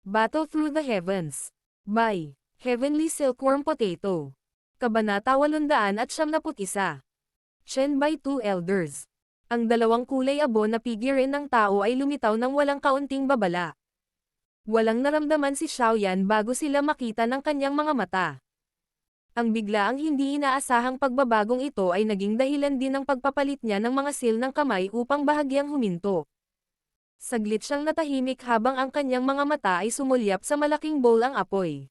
Battle Through the Heavens. By Heavenly Silkworm Potato. Kabanata 871. Chen by Two Elders. Ang dalawang kulay abo na figure ng tao ay lumitaw ng walang kaunting babala. Walang naramdaman si Xiaoyan bago sila makita ng kanyang mga mata. Ang biglaang hindi inaasahang pagbabagong ito ay naging dahilan din ng pagpapalit niya ng mga seal ng kamay upang bahagyang huminto. Saglit siyang natahimik habang ang kanyang mga mata ay sumulyap sa malaking bowl ang apoy.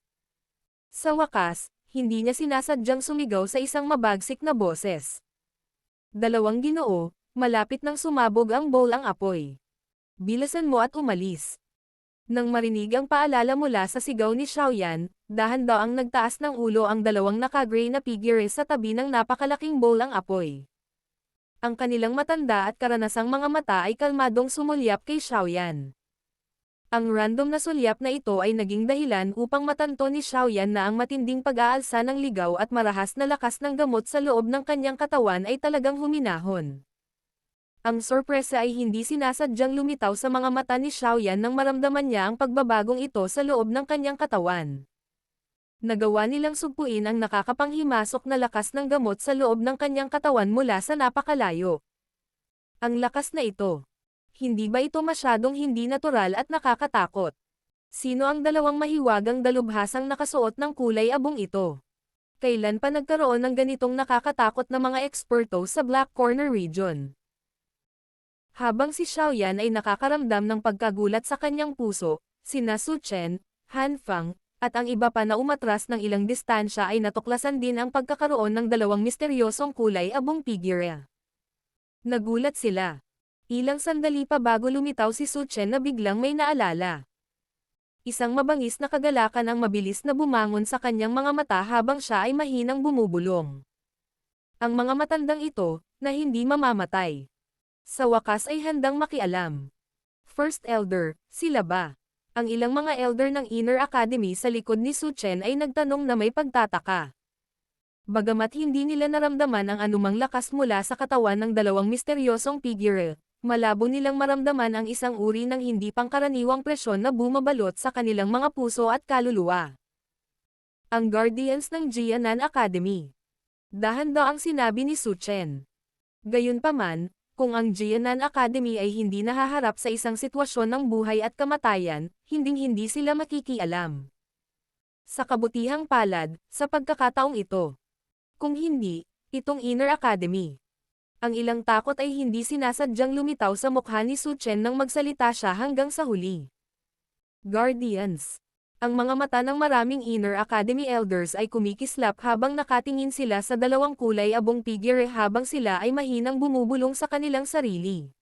Sa wakas, hindi niya sinasadyang sumigaw sa isang mabagsik na boses. Dalawang Ginoo, malapit nang sumabog ang bowl ang apoy. Bilisan mo at umalis. Nang marinig ang paalala mula sa sigaw ni Xiaoyan, dahan-daang nagtaas ng ulo ang dalawang naka-gray na figure sa tabi ng napakalaking bowl ang apoy. Ang kanilang matanda at karanasang mga mata ay kalmadong sumulyap kay Xiaoyan. Ang random na sulyap na ito ay naging dahilan upang matanto ni Xiaoyan na ang matinding pag-aalsa ng ligaw at marahas na lakas ng gamot sa loob ng kanyang katawan ay talagang huminahon. Ang sorpresa ay hindi sinasadyang lumitaw sa mga mata ni Xiaoyan nang maramdaman niya ang pagbabagong ito sa loob ng kanyang katawan. Nagawa nilang sugpuin ang nakakapanghimasok na lakas ng gamot sa loob ng kanyang katawan mula sa napakalayo. Ang lakas na ito. Hindi ba ito masyadong hindi natural at nakakatakot? Sino ang dalawang mahiwagang dalubhasang nakasuot ng kulay abong ito? Kailan pa nagkaroon ng ganitong nakakatakot na mga eksperto sa Black Corner region? Habang si Xiaoyan ay nakakaramdam ng pagkagulat sa kanyang puso, sina Su Chen, Han Fang, at ang iba pa na umatras ng ilang distansya ay natuklasan din ang pagkakaroon ng dalawang misteryosong kulay abong figure. Nagulat sila. Ilang sandali pa bago lumitaw si Su Chen na biglang may naalala. Isang mabangis na kagalakan ang mabilis na bumangon sa kanyang mga mata habang siya ay mahinang bumubulong. Ang mga matandang ito, na hindi mamamatay. Sa wakas ay handang makialam. First Elder, sila ba? Ang ilang mga elder ng Inner Academy sa likod ni Su Chen ay nagtanong na may pagtataka. Bagamat hindi nila naramdaman ang anumang lakas mula sa katawan ng dalawang misteryosong figure, malabo nilang maramdaman ang isang uri ng hindi pangkaraniwang presyon na bumabalot sa kanilang mga puso at kaluluwa. Ang Guardians ng Jianan Academy. Dahan-daang sinabi ni Su Chen. Gayunpaman, kung ang Jianan Academy ay hindi nahaharap sa isang sitwasyon ng buhay at kamatayan, hinding-hindi sila makikialam. Sa kabutihang palad, sa pagkakataong ito. Kung hindi, itong Inner Academy. Ang ilang takot ay hindi sinasadyang lumitaw sa mukha ni Su Chen nang magsalita siya hanggang sa huli. Guardians. Ang mga mata ng maraming Inner Academy elders ay kumikislap habang nakatingin sila sa dalawang kulay abong figure habang sila ay mahinang bumubulong sa kanilang sarili.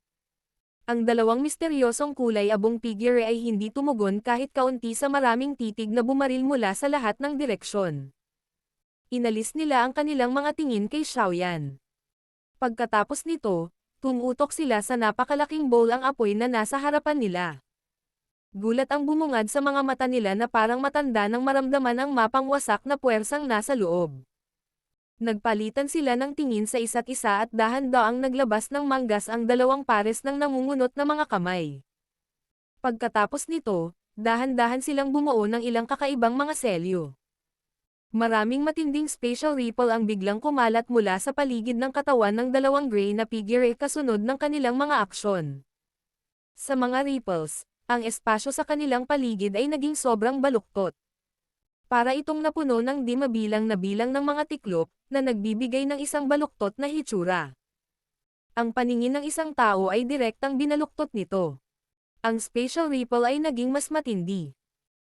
Ang dalawang misteryosong kulay abong figure ay hindi tumugon kahit kaunti sa maraming titig na bumaril mula sa lahat ng direksyon. Inalis nila ang kanilang mga tingin kay Xiaoyan. Pagkatapos nito, tumutok sila sa napakalaking bowl ang apoy na nasa harapan nila. Gulat ang bumungad sa mga mata nila na parang matanda nang maramdaman ang mapangwasak na puwersang nasa loob. Nagpalitan sila ng tingin sa isa't isa at dahan-daang naglabas ng manggas ang dalawang pares ng nangungunot na mga kamay. Pagkatapos nito, dahan-dahan silang bumuo ng ilang kakaibang mga selyo. Maraming matinding spatial ripple ang biglang kumalat mula sa paligid ng katawan ng dalawang gray na figure kasunod ng kanilang mga aksyon. Sa mga ripples, ang espasyo sa kanilang paligid ay naging sobrang baluktot. Para itong napuno ng di mabilang na bilang ng mga tiklop, na nagbibigay ng isang baluktot na hitsura. Ang paningin ng isang tao ay direktang binaluktot nito. Ang spatial ripple ay naging mas matindi.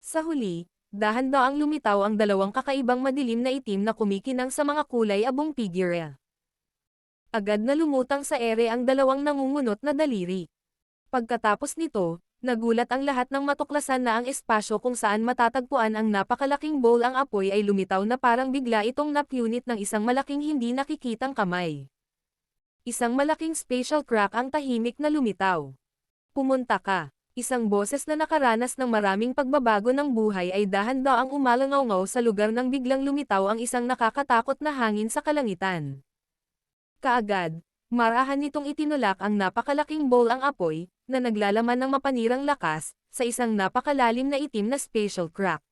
Sa huli, dahan-daang lumitaw ang dalawang kakaibang madilim na itim na kumikinang sa mga kulay abong figure. Agad na lumutang sa ere ang dalawang nangungunot na daliri. Pagkatapos nito, nagulat ang lahat ng matuklasan na ang espasyo kung saan matatagpuan ang napakalaking bowl ang apoy ay lumitaw na parang bigla itong napunit ng isang malaking hindi nakikitang kamay. Isang malaking spatial crack ang tahimik na lumitaw. Pumunta ka. Isang boses na nakaranas ng maraming pagbabago ng buhay ay dahan-daang umalangaw-ngaw sa lugar nang biglang lumitaw ang isang nakakatakot na hangin sa kalangitan. Kaagad, marahan nitong itinulak ang napakalaking bowl ang apoy, na naglalaman ng mapanirang lakas, sa isang napakalalim na itim na spatial crack.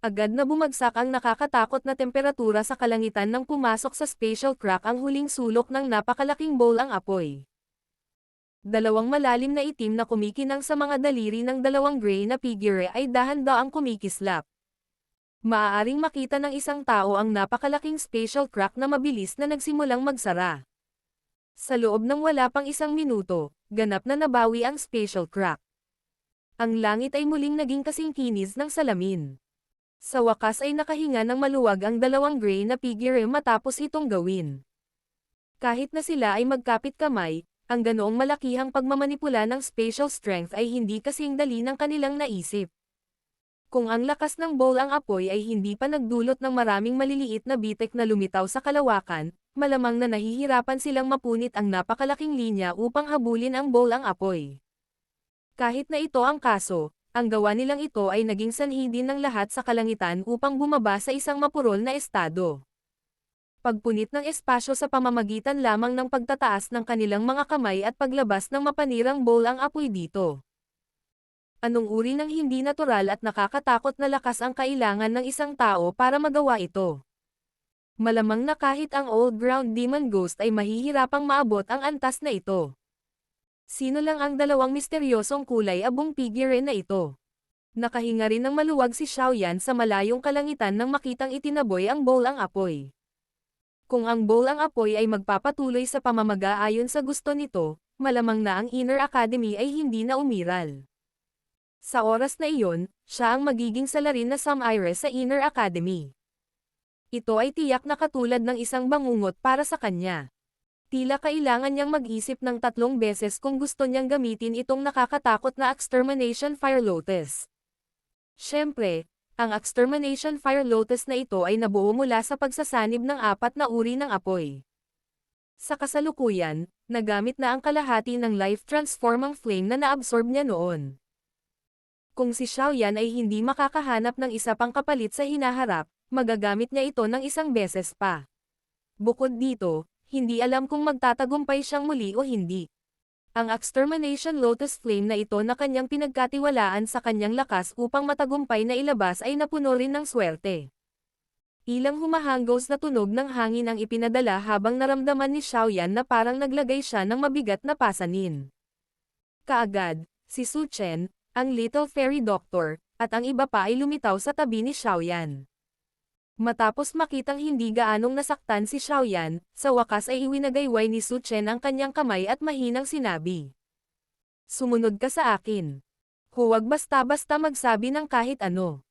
Agad na bumagsak ang nakakatakot na temperatura sa kalangitan nang pumasok sa spatial crack ang huling sulok ng napakalaking bowl ang apoy. Dalawang malalim na itim na kumikinang sa mga daliri ng dalawang gray na figure ay dahan-daang kumikislap. Maaaring makita ng isang tao ang napakalaking spatial crack na mabilis na nagsimulang magsara. Sa loob ng wala pang isang minuto, ganap na nabawi ang spatial crack. Ang langit ay muling naging kasing kinis ng salamin. Sa wakas ay nakahinga ng maluwag ang dalawang gray na figure matapos itong gawin. Kahit na sila ay magkapit kamay, ang ganoong malakihang pagmamanipula ng spatial strength ay hindi kasing dali ng kanilang naisip. Kung ang lakas ng bowl ang apoy ay hindi pa nagdulot ng maraming maliliit na bitek na lumitaw sa kalawakan, malamang na nahihirapan silang mapunit ang napakalaking linya upang habulin ang bowl ang apoy. Kahit na ito ang kaso, ang gawa nilang ito ay naging sanhi din ng lahat sa kalangitan upang bumaba sa isang mapurol na estado. Pagpunit ng espasyo sa pamamagitan lamang ng pagtataas ng kanilang mga kamay at paglabas ng mapanirang bowl ang apoy dito. Anong uri ng hindi natural at nakakatakot na lakas ang kailangan ng isang tao para magawa ito? Malamang na kahit ang Old Ground Demon Ghost ay mahihirapang maabot ang antas na ito. Sino lang ang dalawang misteryosong kulay abong figure na ito? Nakahinga rin ng maluwag si Xiaoyan sa malayong kalangitan nang makitang itinaboy ang bowl ang apoy. Kung ang bowl ang apoy ay magpapatuloy sa pamamaga-ayon sa gusto nito, malamang na ang Inner Academy ay hindi na umiral. Sa oras na iyon, siya ang magiging salarin na Sumire sa Inner Academy. Ito ay tiyak na katulad ng isang bangungot para sa kanya. Tila kailangan niyang mag-isip ng 3 beses kung gusto niyang gamitin itong nakakatakot na Extermination Fire Lotus. Siyempre, ang Extermination Fire Lotus na ito ay nabuo mula sa pagsasanib ng 4 na uri ng apoy. Sa kasalukuyan, nagamit na ang kalahati ng life-transforming flame na naabsorb niya noon. Kung si Xiaoyan ay hindi makakahanap ng isa pang kapalit sa hinaharap, magagamit niya ito ng 1 beses pa. Bukod dito, hindi alam kung magtatagumpay siyang muli o hindi. Ang Extermination Lotus Flame na ito na kanyang pinagkatiwalaan sa kanyang lakas upang matagumpay na ilabas ay napuno rin ng swerte. Ilang humahanggos na tunog ng hangin ang ipinadala habang naramdaman ni Xiaoyan na parang naglagay siya ng mabigat na pasanin. Kaagad, si Su Chen, ang Little Fairy Doctor, at ang iba pa ay lumitaw sa tabi ni Xiaoyan. Matapos makitang hindi gaanong nasaktan si Xiaoyan, sa wakas ay iwinagayway ni Su Chen ang kanyang kamay at mahinang sinabi. Sumunod ka sa akin. Huwag basta-basta magsabi ng kahit ano.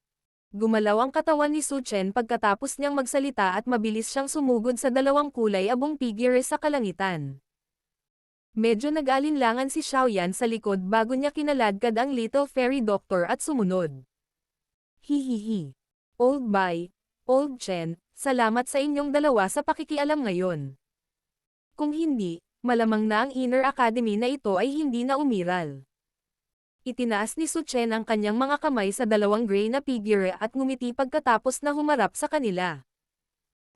Gumalaw ang katawan ni Su Chen pagkatapos niyang magsalita at mabilis siyang sumugod sa 2 kulay abong figure sa kalangitan. Medyo nag-alinlangan si Xiaoyan sa likod bago niya kinaladkad ang Little Fairy Doctor at sumunod. Hihihi. Old Bai, Old Chen, salamat sa inyong dalawa sa pakikialam ngayon. Kung hindi, malamang na ang Inner Academy na ito ay hindi na umiral. Itinaas ni Su Chen ang kanyang mga kamay sa 2 gray na figure at ngumiti pagkatapos na humarap sa kanila.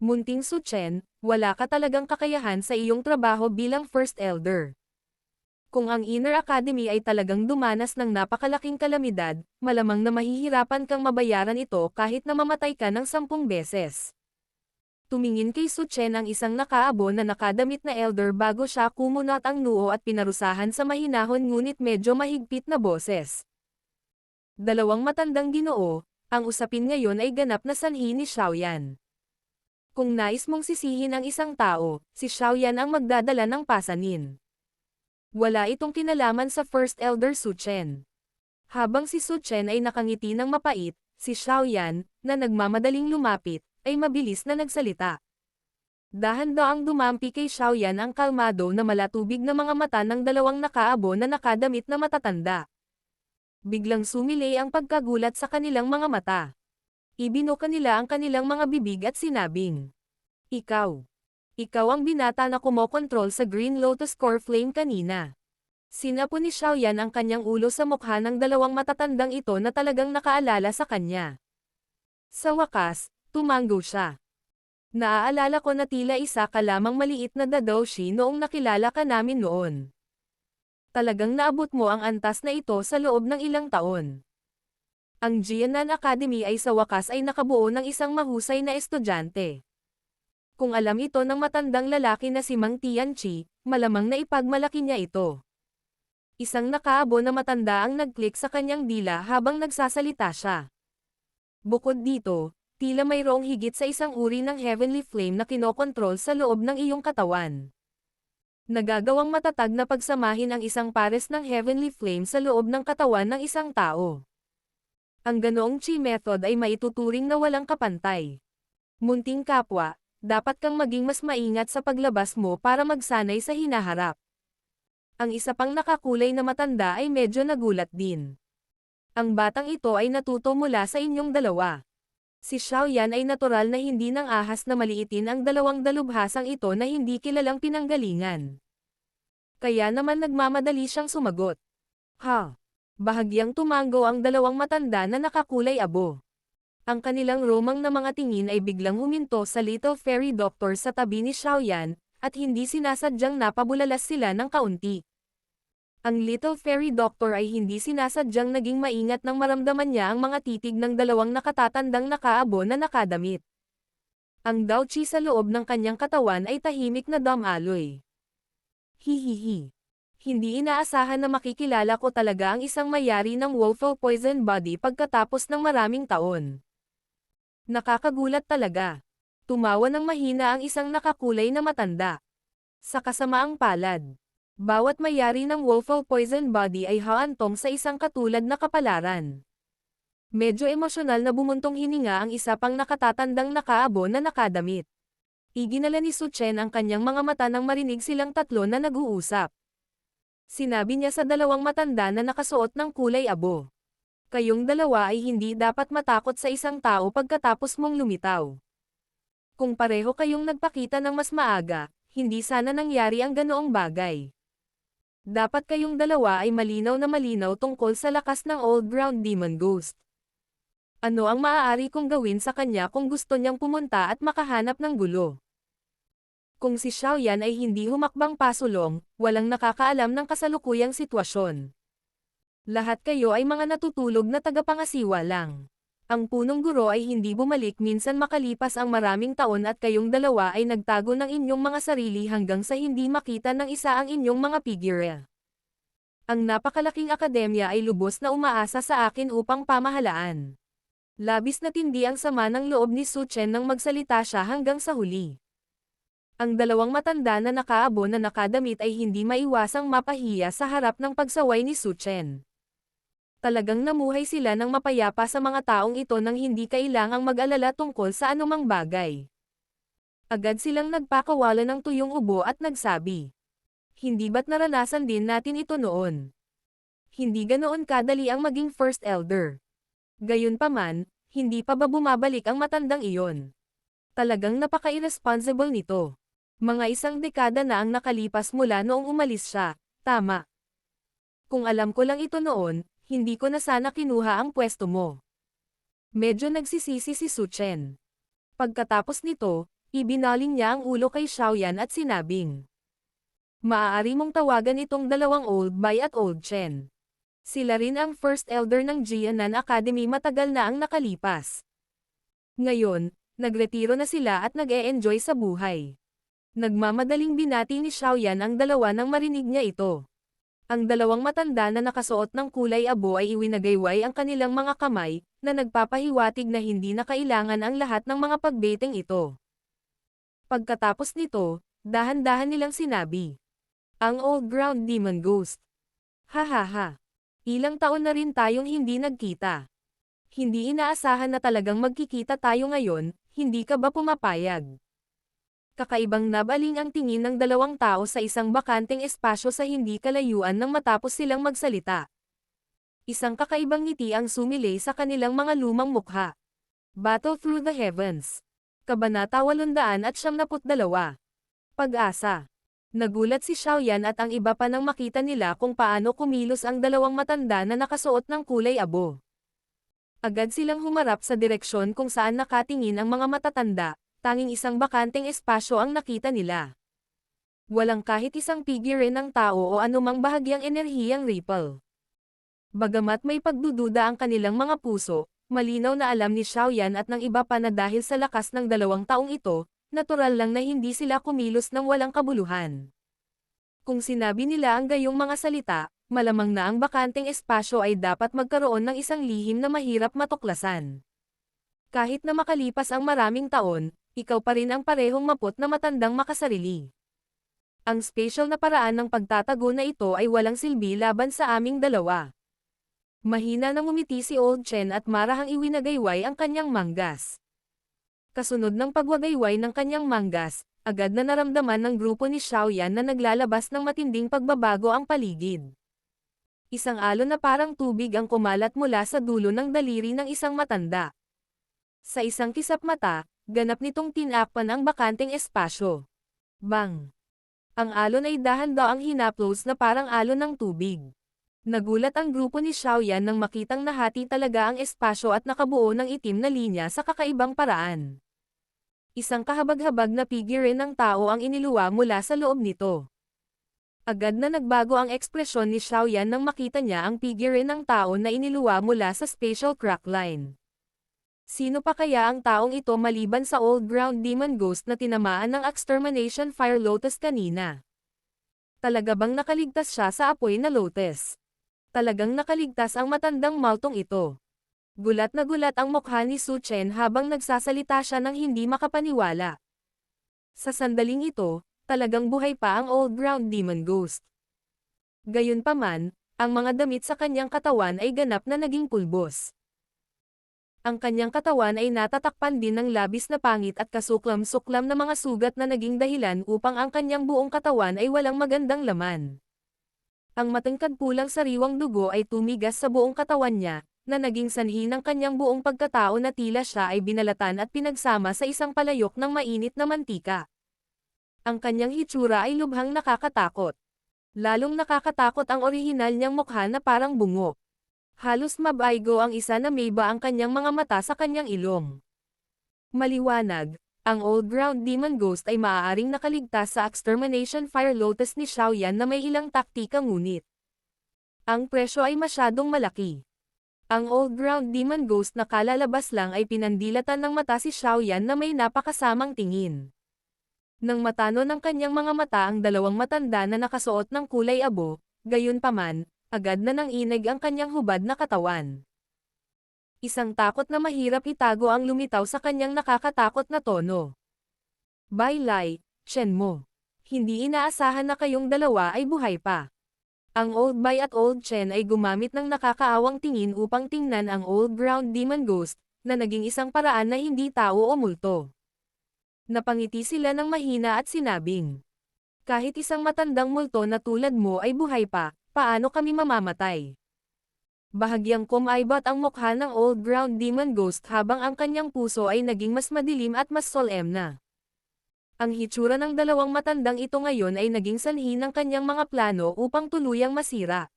Munting Su Chen, wala ka talagang kakayahan sa iyong trabaho bilang First Elder. Kung ang Inner Academy ay talagang dumanas ng napakalaking kalamidad, malamang na mahihirapan kang mabayaran ito kahit na mamatay ka ng 10 beses. Tumingin kay Su Chen ang isang nakaabo na nakadamit na elder bago siya kumunat ang noo at pinarusahan sa mahinahon ngunit medyo mahigpit na boses. 2 matandang ginoo, ang usapin ngayon ay ganap na sanhi ni Xiaoyan. Kung nais mong sisihin ang isang tao, si Xiaoyan ang magdadala ng pasanin. Wala itong kinalaman sa First Elder Su Chen. Habang si Su Chen ay nakangiti ng mapait, si Xiaoyan, na nagmamadaling lumapit, ay mabilis na nagsalita. Dahan-daang dumampi kay Xiaoyan ang kalmado na malatubig na mga mata ng 2 nakaabo na nakadamit na matatanda. Biglang sumilay ang pagkagulat sa kanilang mga mata. Ibinuka nila ang kanilang mga bibig at sinabing, Ikaw. Ikaw ang binata na kumokontrol sa Green Lotus Core Flame kanina. Sinapo ni Xiaoyan ang kanyang ulo sa mukha ng 2 matatandang ito na talagang nakaalala sa kanya. Sa wakas, tumango siya. Naaalala ko na tila isa ka lamang maliit na dadoushi noong nakilala ka namin noon. Talagang naabot mo ang antas na ito sa loob ng ilang taon. Ang Jianan Academy ay sa wakas ay nakabuo ng isang mahusay na estudyante. Kung alam ito ng matandang lalaki na si Mang Tianqi, malamang na ipagmalaki niya ito. Isang nakaabo na matanda ang nag-click sa kanyang dila habang nagsasalita siya. Bukod dito, tila mayroong higit sa isang uri ng heavenly flame na kinokontrol sa loob ng iyong katawan. Nagagawang matatag na pagsamahin ang isang pares ng heavenly flame sa loob ng katawan ng isang tao. Ang ganoong chi method ay maituturing na walang kapantay. Munting kapwa, dapat kang maging mas maingat sa paglabas mo para magsanay sa hinaharap. Ang isa pang nakakulay na matanda ay medyo nagulat din. Ang batang ito ay natuto mula sa inyong dalawa. Si Xiaoyan ay natural na hindi nang ahas na maliitin ang dalawang dalubhasang ito na hindi kilalang pinanggalingan. Kaya naman nagmamadali siyang sumagot. Ha! Bahagyang tumango ang dalawang matanda na nakakulay abo. Ang kanilang romang na mga tingin ay biglang huminto sa Little Fairy Doctor sa tabi ni Xiaoyan, at hindi sinasadyang napabulalas sila ng kaunti. Ang Little Fairy Doctor ay hindi sinasadyang naging maingat nang maramdaman niya ang mga titig ng dalawang nakatatandang nakaabo na nakadamit. Ang Daochi sa loob ng kanyang katawan ay tahimik na damaloy. Hihihi. Hindi inaasahan na makikilala ko talaga ang isang mayari ng Wolfo Poison Body pagkatapos ng maraming taon. Nakakagulat talaga. Tumawa ng mahina ang isang nakakulay na matanda. Sa kasamaang palad, bawat mayari ng Wolfo Poison Body ay haantong sa isang katulad na kapalaran. Medyo emosyonal na bumuntong hininga ang isa pang nakatatandang nakaabo na nakadamit. Iginala ni Su Chen ang kanyang mga mata nang marinig silang tatlo na nag-uusap. Sinabi niya sa dalawang matanda na nakasuot ng kulay abo. Kayong dalawa ay hindi dapat matakot sa isang tao pagkatapos mong lumitaw. Kung pareho kayong nagpakita ng mas maaga, hindi sana nangyari ang ganoong bagay. Dapat kayong dalawa ay malinaw na malinaw tungkol sa lakas ng Old Ground Demon Ghost. Ano ang maaari kong gawin sa kanya kung gusto niyang pumunta at makahanap ng gulo? Kung si Xiaoyan ay hindi humakbang pasulong, walang nakakaalam ng kasalukuyang sitwasyon. Lahat kayo ay mga natutulog na tagapangasiwa lang. Ang punong guro ay hindi bumalik minsan makalipas ang maraming taon at kayong dalawa ay nagtago ng inyong mga sarili hanggang sa hindi makita ng isa ang inyong mga figure. Ang napakalaking akademya ay lubos na umaasa sa akin upang pamahalaan. Labis na tindi ang sama ng loob ni Su Chen nang magsalita siya hanggang sa huli. Ang dalawang matanda na nakaabo na nakadamit ay hindi maiwasang mapahiya sa harap ng pagsaway ni Su Chen. Talagang namuhay sila ng mapayapa sa mga taong ito nang hindi kailangang mag-alala tungkol sa anumang bagay. Agad silang nagpakawala ng tuyong ubo at nagsabi. Hindi ba't naranasan din natin ito noon? Hindi ganoon kadali ang maging First Elder. Gayunpaman, hindi pa ba bumabalik ang matandang iyon? Talagang napaka-irresponsible nito. Mga isang dekada na ang nakalipas mula noong umalis siya, tama. Kung alam ko lang ito noon, hindi ko na sana kinuha ang pwesto mo. Medyo nagsisisi si Su Chen. Pagkatapos nito, ibinaling niya ang ulo kay Xiaoyan at sinabing, maaari mong tawagan itong dalawang Old Bai at Old Chen. Sila rin ang First Elder ng Jianan Academy matagal na ang nakalipas. Ngayon, nagretiro na sila at nag-e-enjoy sa buhay. Nagmamadaling binati ni Xiaoyan ang dalawa nang marinig niya ito. Ang dalawang matanda na nakasuot ng kulay abo ay iwinagayway ang kanilang mga kamay, na nagpapahiwatig na hindi na kailangan ang lahat ng mga pagbeting ito. Pagkatapos nito, dahan-dahan nilang sinabi. Ang Old Ground Demon Ghost. Hahaha. Ilang taon na rin tayong hindi nagkita. Hindi inaasahan na talagang magkikita tayo ngayon, hindi ka ba pumapayag? Kakaibang nabaling ang tingin ng dalawang tao sa isang bakanteng espasyo sa hindi kalayuan nang matapos silang magsalita. Isang kakaibang ngiti ang sumilay sa kanilang mga lumang mukha. Battle Through the Heavens. Kabanata 872. Pag-asa. Nagulat si Xiaoyan at ang iba pa nang makita nila kung paano kumilos ang dalawang matanda na nakasuot ng kulay abo. Agad silang humarap sa direksyon kung saan nakatingin ang mga matatanda. Tanging isang bakanteng espasyo ang nakita nila. Walang kahit isang figure ng tao o anumang bahagyang enerhiyang ripple. Bagamat may pagdududa ang kanilang mga puso, malinaw na alam ni Xiaoyan at ng iba pa na dahil sa lakas ng 2 taong ito, natural lang na hindi sila kumilos ng walang kabuluhan. Kung sinabi nila ang gayong mga salita, malamang na ang bakanteng espasyo ay dapat magkaroon ng isang lihim na mahirap matuklasan. Kahit na makalipas ang maraming taon, ikaw pa rin ang parehong maput na matandang makasarili. Ang special na paraan ng pagtatago na ito ay walang silbi laban sa aming dalawa. Mahina na ngumiti si Old Chen at marahang iwinagayway ang kanyang manggas. Kasunod ng pagwagayway ng kanyang manggas, agad na naramdaman ng grupo ni Xiaoyan na naglalabas ng matinding pagbabago ang paligid. Isang alon na parang tubig ang kumalat mula sa dulo ng daliri ng isang matanda. Sa isang kisap mata, ganap nitong tinakpan ang bakanteng espasyo. Bang! Ang alon ay dahan-daang hinaplos na parang alon ng tubig. Nagulat ang grupo ni Xiaoyan nang makitang nahati talaga ang espasyo at nakabuo ng itim na linya sa kakaibang paraan. Isang kahabag-habag na figure ng tao ang iniluwa mula sa loob nito. Agad na nagbago ang ekspresyon ni Xiaoyan nang makita niya ang figure ng tao na iniluwa mula sa spatial crack line. Sino pa kaya ang taong ito maliban sa Old Ground Demon Ghost na tinamaan ng Extermination Fire Lotus kanina? Talaga bang nakaligtas siya sa apoy na lotus? Talagang nakaligtas ang matandang maltong ito. Gulat na gulat ang mukha ni Su Chen habang nagsasalita siya ng hindi makapaniwala. Sa sandaling ito, talagang buhay pa ang Old Ground Demon Ghost. Gayunpaman, ang mga damit sa kanyang katawan ay ganap na naging pulbos. Ang kanyang katawan ay natatakpan din ng labis na pangit at kasuklam-suklam na mga sugat na naging dahilan upang ang kanyang buong katawan ay walang magandang laman. Ang matangkad pulang sariwang dugo ay tumigas sa buong katawan niya, na naging sanhi ng kanyang buong pagkatao na tila siya ay binalatan at pinagsama sa isang palayok ng mainit na mantika. Ang kanyang hitsura ay lubhang nakakatakot. Lalong nakakatakot ang orihinal niyang mukha na parang bungo. Halos mabaygo ang isa na may ba ang kanyang mga mata sa kanyang ilong. Maliwanag, ang Old Ground Demon Ghost ay maaaring nakaligtas sa Extermination Fire Lotus ni Xiaoyan na may ilang taktika ngunit ang presyo ay masyadong malaki. Ang Old Ground Demon Ghost na kalalabas lang ay pinandilatan ng mata si Xiaoyan na may napakasamang tingin. Nang matano ng kanyang mga mata ang 2 matanda na nakasuot ng kulay abo, gayunpaman, agad na nanginig ang kanyang hubad na katawan. Isang takot na mahirap itago ang lumitaw sa kanyang nakakatakot na tono. Bailay, Chen mo. Hindi inaasahan na kayong dalawa ay buhay pa. Ang Old Bai at Old Chen ay gumamit ng nakakaawang tingin upang tingnan ang Old Ground Demon Ghost, na naging isang paraan na hindi tao o multo. Napangiti sila ng mahina at sinabing, kahit isang matandang multo na tulad mo ay buhay pa, paano kami mamamatay? Bahagyang kumaibot ang mukha ng Old Ground Demon Ghost habang ang kanyang puso ay naging mas madilim at mas solemn. Ang hitsura ng 2 matandang ito ngayon ay naging sanhi ng kanyang mga plano upang tuluyang masira.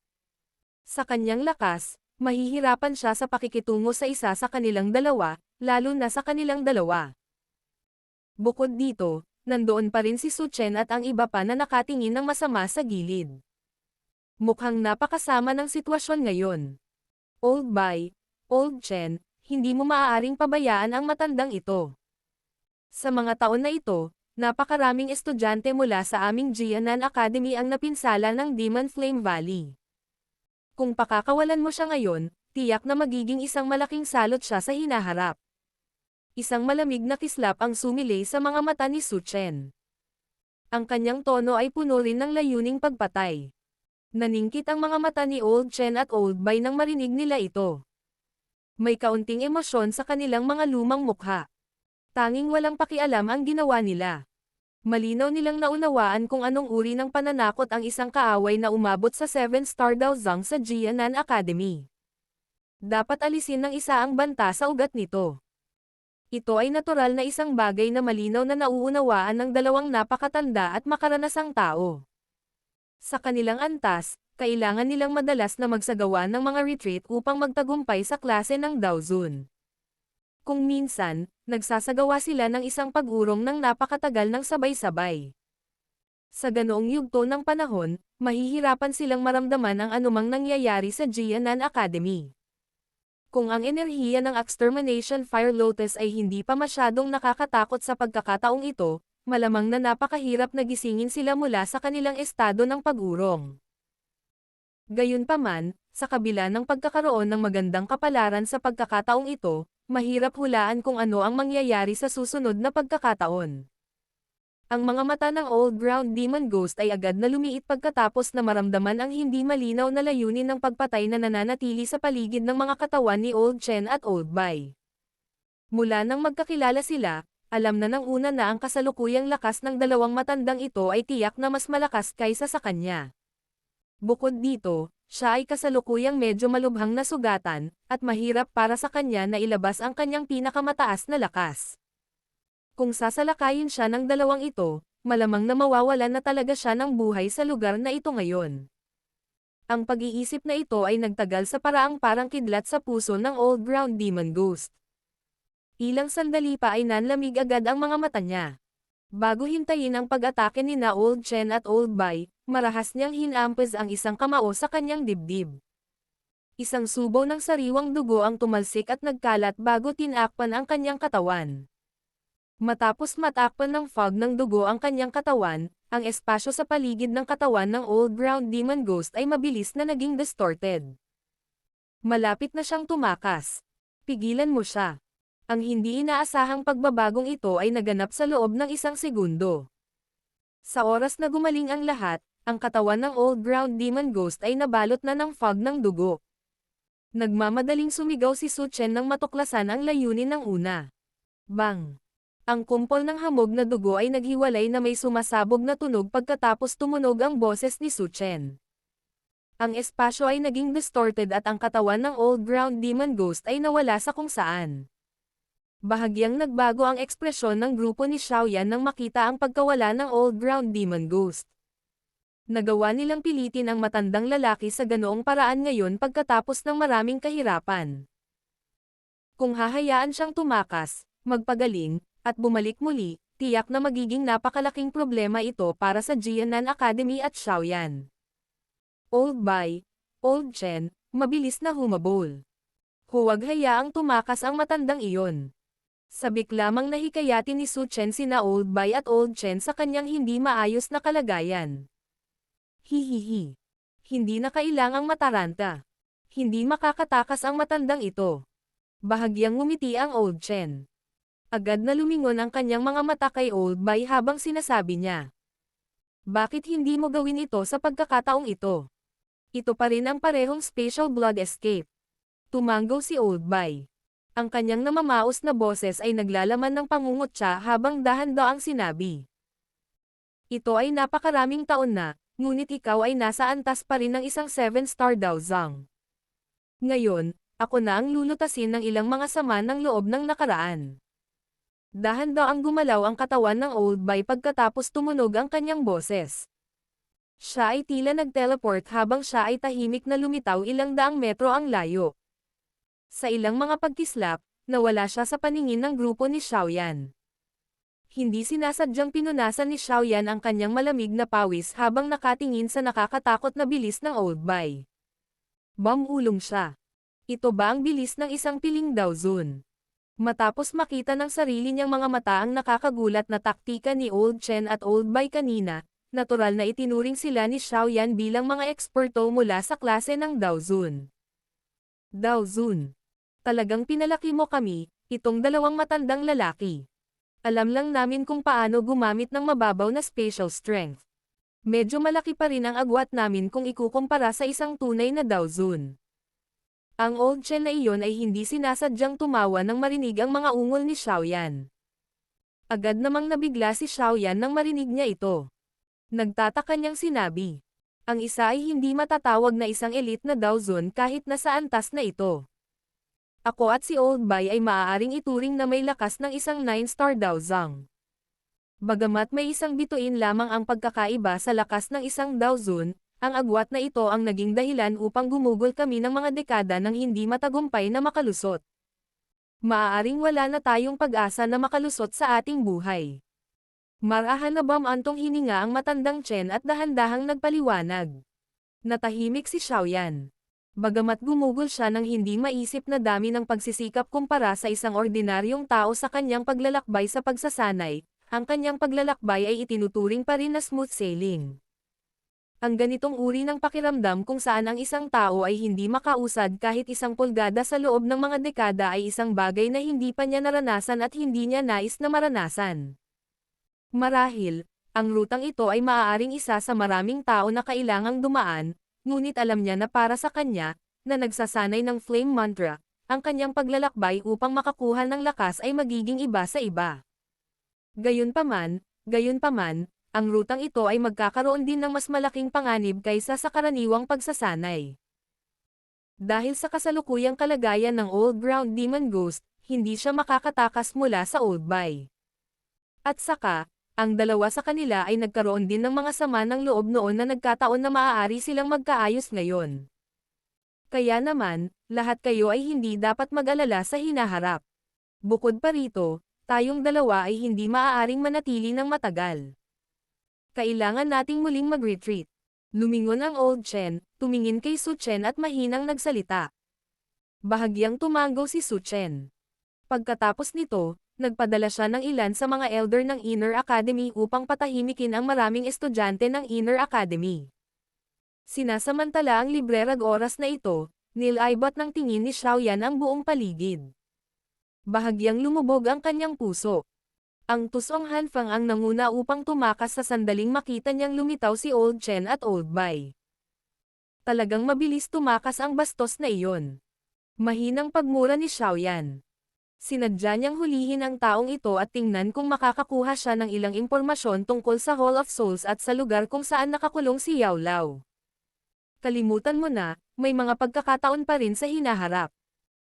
Sa kanyang lakas, mahihirapan siya sa pakikitungo sa isa sa kanilang dalawa, lalo na sa kanilang dalawa. Bukod dito, nandoon pa rin si Su Chen at ang iba pa na nakatingin ng masama sa gilid. Mukhang napakasama ng sitwasyon ngayon. Old Bai, Old Chen, hindi mo maaaring pabayaan ang matandang ito. Sa mga taon na ito, napakaraming estudyante mula sa aming Jianan Academy ang napinsala ng Demon Flame Valley. Kung pakakawalan mo siya ngayon, tiyak na magiging isang malaking salot siya sa hinaharap. Isang malamig na kislap ang sumilay sa mga mata ni Su Chen. Ang kanyang tono ay puno rin ng layuning pagpatay. Naningkit ang mga mata ni Old Chen at Old Bai nang marinig nila ito. May kaunting emosyon sa kanilang mga lumang mukha. Tanging walang pakialam ang ginawa nila. Malinaw nilang naunawaan kung anong uri ng pananakot ang isang kaaway na umabot sa 7-star daw zang sa Jianan Academy. Dapat alisin ng isa ang banta sa ugat nito. Ito ay natural na isang bagay na malinaw na nauunawaan ng 2 napakatanda at makaranasang tao. Sa kanilang antas, kailangan nilang madalas na magsagawa ng mga retreat upang magtagumpay sa klase ng Daozun. Kung minsan, nagsasagawa sila ng isang pag-urong ng napakatagal ng sabay-sabay. Sa ganoong yugto ng panahon, mahihirapan silang maramdaman ang anumang nangyayari sa Jianan Academy. Kung ang enerhiya ng Extermination Fire Lotus ay hindi pa masyadong nakakatakot sa pagkakataong ito, malamang na napakahirap na gisingin sila mula sa kanilang estado ng pag-urong. Gayunpaman, sa kabila ng pagkakaroon ng magandang kapalaran sa pagkakataong ito, mahirap hulaan kung ano ang mangyayari sa susunod na pagkakataon. Ang mga mata ng Old Ground Demon Ghost ay agad na lumiit pagkatapos na maramdaman ang hindi malinaw na layunin ng pagpatay na nananatili sa paligid ng mga katawan ni Old Chen at Old Bai. Mula nang magkakilala sila, alam na ng una na ang kasalukuyang lakas ng dalawang matandang ito ay tiyak na mas malakas kaysa sa kanya. Bukod dito, siya ay kasalukuyang medyo malubhang na sugatan, at mahirap para sa kanya na ilabas ang kanyang pinakamataas na lakas. Kung sasalakayin siya ng dalawang ito, malamang na mawawalan na talaga siya ng buhay sa lugar na ito ngayon. Ang pag-iisip na ito ay nagtagal sa paraang parang kidlat sa puso ng Old Ground Demon Ghost. Ilang sandali pa ay nanlamig agad ang mga mata niya. Bago hintayin ang pag-atake ni na Old Chen at Old Bai, marahas niyang hinampes ang isang kamao sa kanyang dibdib. Isang subo ng sariwang dugo ang tumalsik at nagkalat bago tinakpan ang kanyang katawan. Matapos matakpan ng fog ng dugo ang kanyang katawan, ang espasyo sa paligid ng katawan ng Old Ground Demon Ghost ay mabilis na naging distorted. Malapit na siyang tumakas. Pigilan mo siya. Ang hindi inaasahang pagbabagong ito ay naganap sa loob ng isang segundo. Sa oras na gumaling ang lahat, ang katawan ng Old Ground Demon Ghost ay nabalot na ng fog ng dugo. Nagmamadaling sumigaw si Su Chen nang matuklasan ang layunin ng una. Bang! Ang kumpol ng hamog na dugo ay naghiwalay na may sumasabog na tunog pagkatapos tumunog ang boses ni Su Chen. Ang espasyo ay naging distorted at ang katawan ng Old Ground Demon Ghost ay nawala sa kung saan. Bahagyang nagbago ang ekspresyon ng grupo ni Xiaoyan nang makita ang pagkawala ng Old Ground Demon Ghost. Nagawa nilang pilitin ang matandang lalaki sa ganoong paraan ngayon pagkatapos ng maraming kahirapan. Kung hahayaan siyang tumakas, magpagaling, at bumalik muli, tiyak na magiging napakalaking problema ito para sa Jianan Academy at Xiaoyan. Old Bai, Old Chen, mabilis na humabol. Huwag hayaang tumakas ang matandang iyon. Sabik lamang nahikayatin ni Su Chen sina Old Bai at Old Chen sa kanyang hindi maayos na kalagayan. Hihihi. Hindi na kailangang mataranta. Hindi makakatakas ang matandang ito. Bahagyang ngumiti ang Old Chen. Agad na lumingon ang kanyang mga mata kay Old Bai habang sinasabi niya. Bakit hindi mo gawin ito sa pagkakataong ito? Ito pa rin ang parehong special blood escape. Tumanggaw si Old Bai. Ang kanyang namamaos na boses ay naglalaman ng pangungutya habang dahan-daang sinabi. Ito ay napakaraming taon na, ngunit ikaw ay nasa antas pa rin ng isang 7-star Daozang. Ngayon, ako na ang lulutasin ng ilang mga sama ng loob ng nakaraan. Dahan-daang gumalaw ang katawan ng Old Bai pagkatapos tumunog ang kanyang boses. Siya ay tila nag-teleport habang siya ay tahimik na lumitaw ilang daang metro ang layo. Sa ilang mga pagkislap, nawala siya sa paningin ng grupo ni Xiaoyan. Hindi sinasadyang pinunasan ni Xiaoyan ang kanyang malamig na pawis habang nakatingin sa nakakatakot na bilis ng Old Bai. Bumulong siya. Ito ba ang bilis ng isang piling Daozun? Matapos makita ng sarili niyang mga mata ang nakakagulat na taktika ni Old Chen at Old Bai kanina, natural na itinuring sila ni Xiaoyan bilang mga eksperto mula sa klase ng Daozun. Daozun. Talagang pinalaki mo kami, itong dalawang matandang lalaki. Alam lang namin kung paano gumamit ng mababaw na spatial strength. Medyo malaki pa rin ang agwat namin kung ikukumpara sa isang tunay na Daozun. Ang Old Chen na iyon ay hindi sinasadyang tumawa nang marinig ang mga ungol ni Xiaoyan. Agad namang nabigla si Xiaoyan nang marinig niya ito. Nagtataka niyang sinabi. Ang isa ay hindi matatawag na isang elite na Daozun kahit nasa antas na ito. Ako at si Old Bai ay maaaring ituring na may lakas ng isang 9-star Daozang. Bagamat may isang bituin lamang ang pagkakaiba sa lakas ng isang Daozun, ang agwat na ito ang naging dahilan upang gumugol kami ng mga dekada ng hindi matagumpay na makalusot. Maaaring wala na tayong pag-asa na makalusot sa ating buhay. Marahan na bamantong hininga ang matandang Chen at dahan-dahang nagpaliwanag. Natahimik si Xiaoyan. Bagamat gumugol siya ng hindi maisip na dami ng pagsisikap kumpara sa isang ordinaryong tao sa kanyang paglalakbay sa pagsasanay, ang kanyang paglalakbay ay itinuturing pa rin na smooth sailing. Ang ganitong uri ng pakiramdam kung saan ang isang tao ay hindi makausad kahit isang pulgada sa loob ng mga dekada ay isang bagay na hindi pa niya naranasan at hindi niya nais na maranasan. Marahil, ang rutang ito ay maaaring isa sa maraming tao na kailangang dumaan, ngunit alam niya na para sa kanya, na nagsasanay ng flame mantra, ang kanyang paglalakbay upang makakuha ng lakas ay magiging iba sa iba. Gayunpaman, ang rutang ito ay magkakaroon din ng mas malaking panganib kaysa sa karaniwang pagsasanay. Dahil sa kasalukuyang kalagayan ng Old Ground Demon Ghost, hindi siya makakatakas mula sa Old Bay. At saka, ang dalawa sa kanila ay nagkaroon din ng mga sama ng loob noon na nagkataon na maaari silang magkaayos ngayon. Kaya naman, lahat kayo ay hindi dapat mag-alala sa hinaharap. Bukod pa rito, tayong dalawa ay hindi maaaring manatili ng matagal. Kailangan nating muling mag-retreat. Lumingon ang Old Chen, tumingin kay Su Chen at mahinang nagsalita. Bahagyang tumango si Su Chen. Pagkatapos nito, nagpadala siya ng ilan sa mga elder ng Inner Academy upang patahimikin ang maraming estudyante ng Inner Academy. Sinasamantala ang librerag oras na ito, nilaibat ng tingin ni Xiaoyan ang buong paligid. Bahagyang lumubog ang kanyang puso. Ang tusong Hanfang ang nanguna upang tumakas sa sandaling makita niyang lumitaw si Old Chen at Old Bai. Talagang mabilis tumakas ang bastos na iyon. Mahinang pagmura ni Xiaoyan. Sinadya niyang hulihin ang taong ito at tingnan kung makakakuha siya ng ilang impormasyon tungkol sa Hall of Souls at sa lugar kung saan nakakulong si Yao Lao. Kalimutan mo na, may mga pagkakataon pa rin sa hinaharap.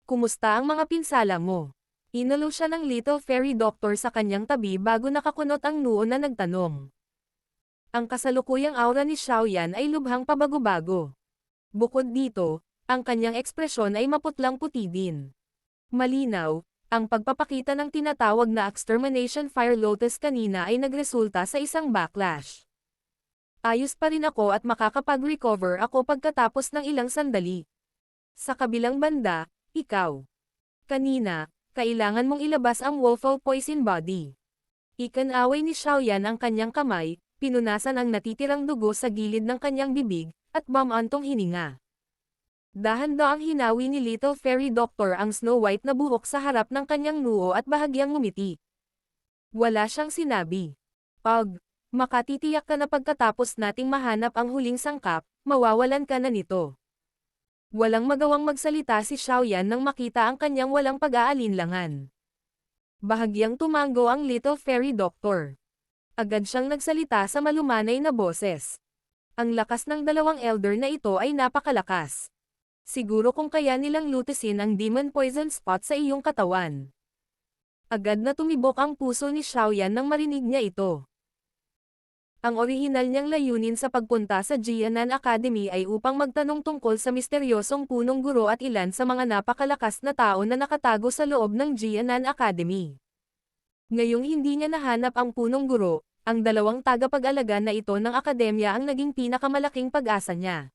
Kumusta ang mga pinsala mo? Inalo siya ng Little Fairy Doctor sa kanyang tabi bago nakakunot ang noo na nagtanong. Ang kasalukuyang aura ni Xiaoyan ay lubhang pabago-bago. Bukod dito, ang kanyang ekspresyon ay maputlang-puti din. Malinaw, ang pagpapakita ng tinatawag na Extermination Fire Lotus kanina ay nagresulta sa isang backlash. Ayos pa rin ako at makakapag-recover ako pagkatapos ng ilang sandali. Sa kabilang banda, ikaw. Kanina, kailangan mong ilabas ang Wolfall Poison Body. Ikanaway ni Xiaoyan ang kanyang kamay, pinunasan ang natitirang dugo sa gilid ng kanyang bibig, at bamantong hininga. Dahan-daang hinawi ni Little Fairy Doctor ang Snow White na buhok sa harap ng kanyang noo at bahagyang ngumiti. Wala siyang sinabi. Makatitiyak ka na pagkatapos nating mahanap ang huling sangkap, mawawalan ka na nito. Walang magawang magsalita si Xiaoyan nang makita ang kanyang walang pag-aalinlangan. Bahagyang tumango ang Little Fairy Doctor. Agad siyang nagsalita sa malumanay na boses. Ang lakas ng dalawang elder na ito ay napakalakas. Siguro kung kaya nilang lutesin ang demon poison spot sa iyong katawan. Agad na tumibok ang puso ni Xiaoyan nang marinig niya ito. Ang orihinal niyang layunin sa pagpunta sa Jianan Academy ay upang magtanong tungkol sa misteryosong punong guro at ilan sa mga napakalakas na tao na nakatago sa loob ng Jianan Academy. Ngayong hindi niya nahanap ang punong guro, ang dalawang tagapag-alaga na ito ng akademya ang naging pinakamalaking pag-asa niya.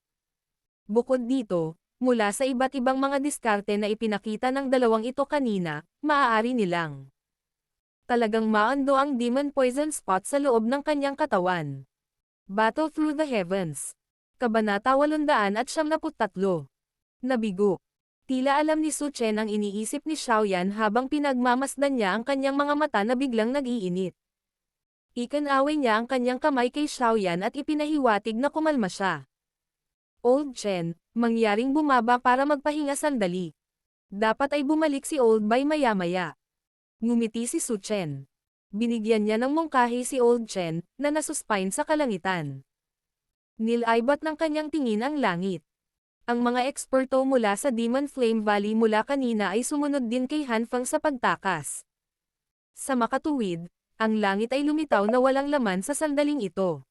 Bukod dito, mula sa iba't ibang mga diskarte na ipinakita ng dalawang ito kanina, maaari nilang talagang maando ang demon poison spot sa loob ng kanyang katawan. Battle Through the Heavens. Kabanata 873. Nabigo. Tila alam ni Su Chen ang iniisip ni Xiaoyan habang pinagmamasdan niya ang kanyang mga mata na biglang nag-iinit. Ikanaway niya ang kanyang kamay kay Xiaoyan at ipinahiwatig na kumalma siya. Old Chen, mangyaring bumaba para magpahinga sandali. Dapat ay bumalik si Old Bai maya-maya. Ngumiti si Su Chen. Binigyan niya ng mungkahi si Old Chen, na nasuspine sa kalangitan. Nilaibat ng kanyang tingin ang langit. Ang mga eksperto mula sa Demon Flame Valley mula kanina ay sumunod din kay Hanfang sa pagtakas. Sa makatuwid, ang langit ay lumitaw na walang laman sa sandaling ito.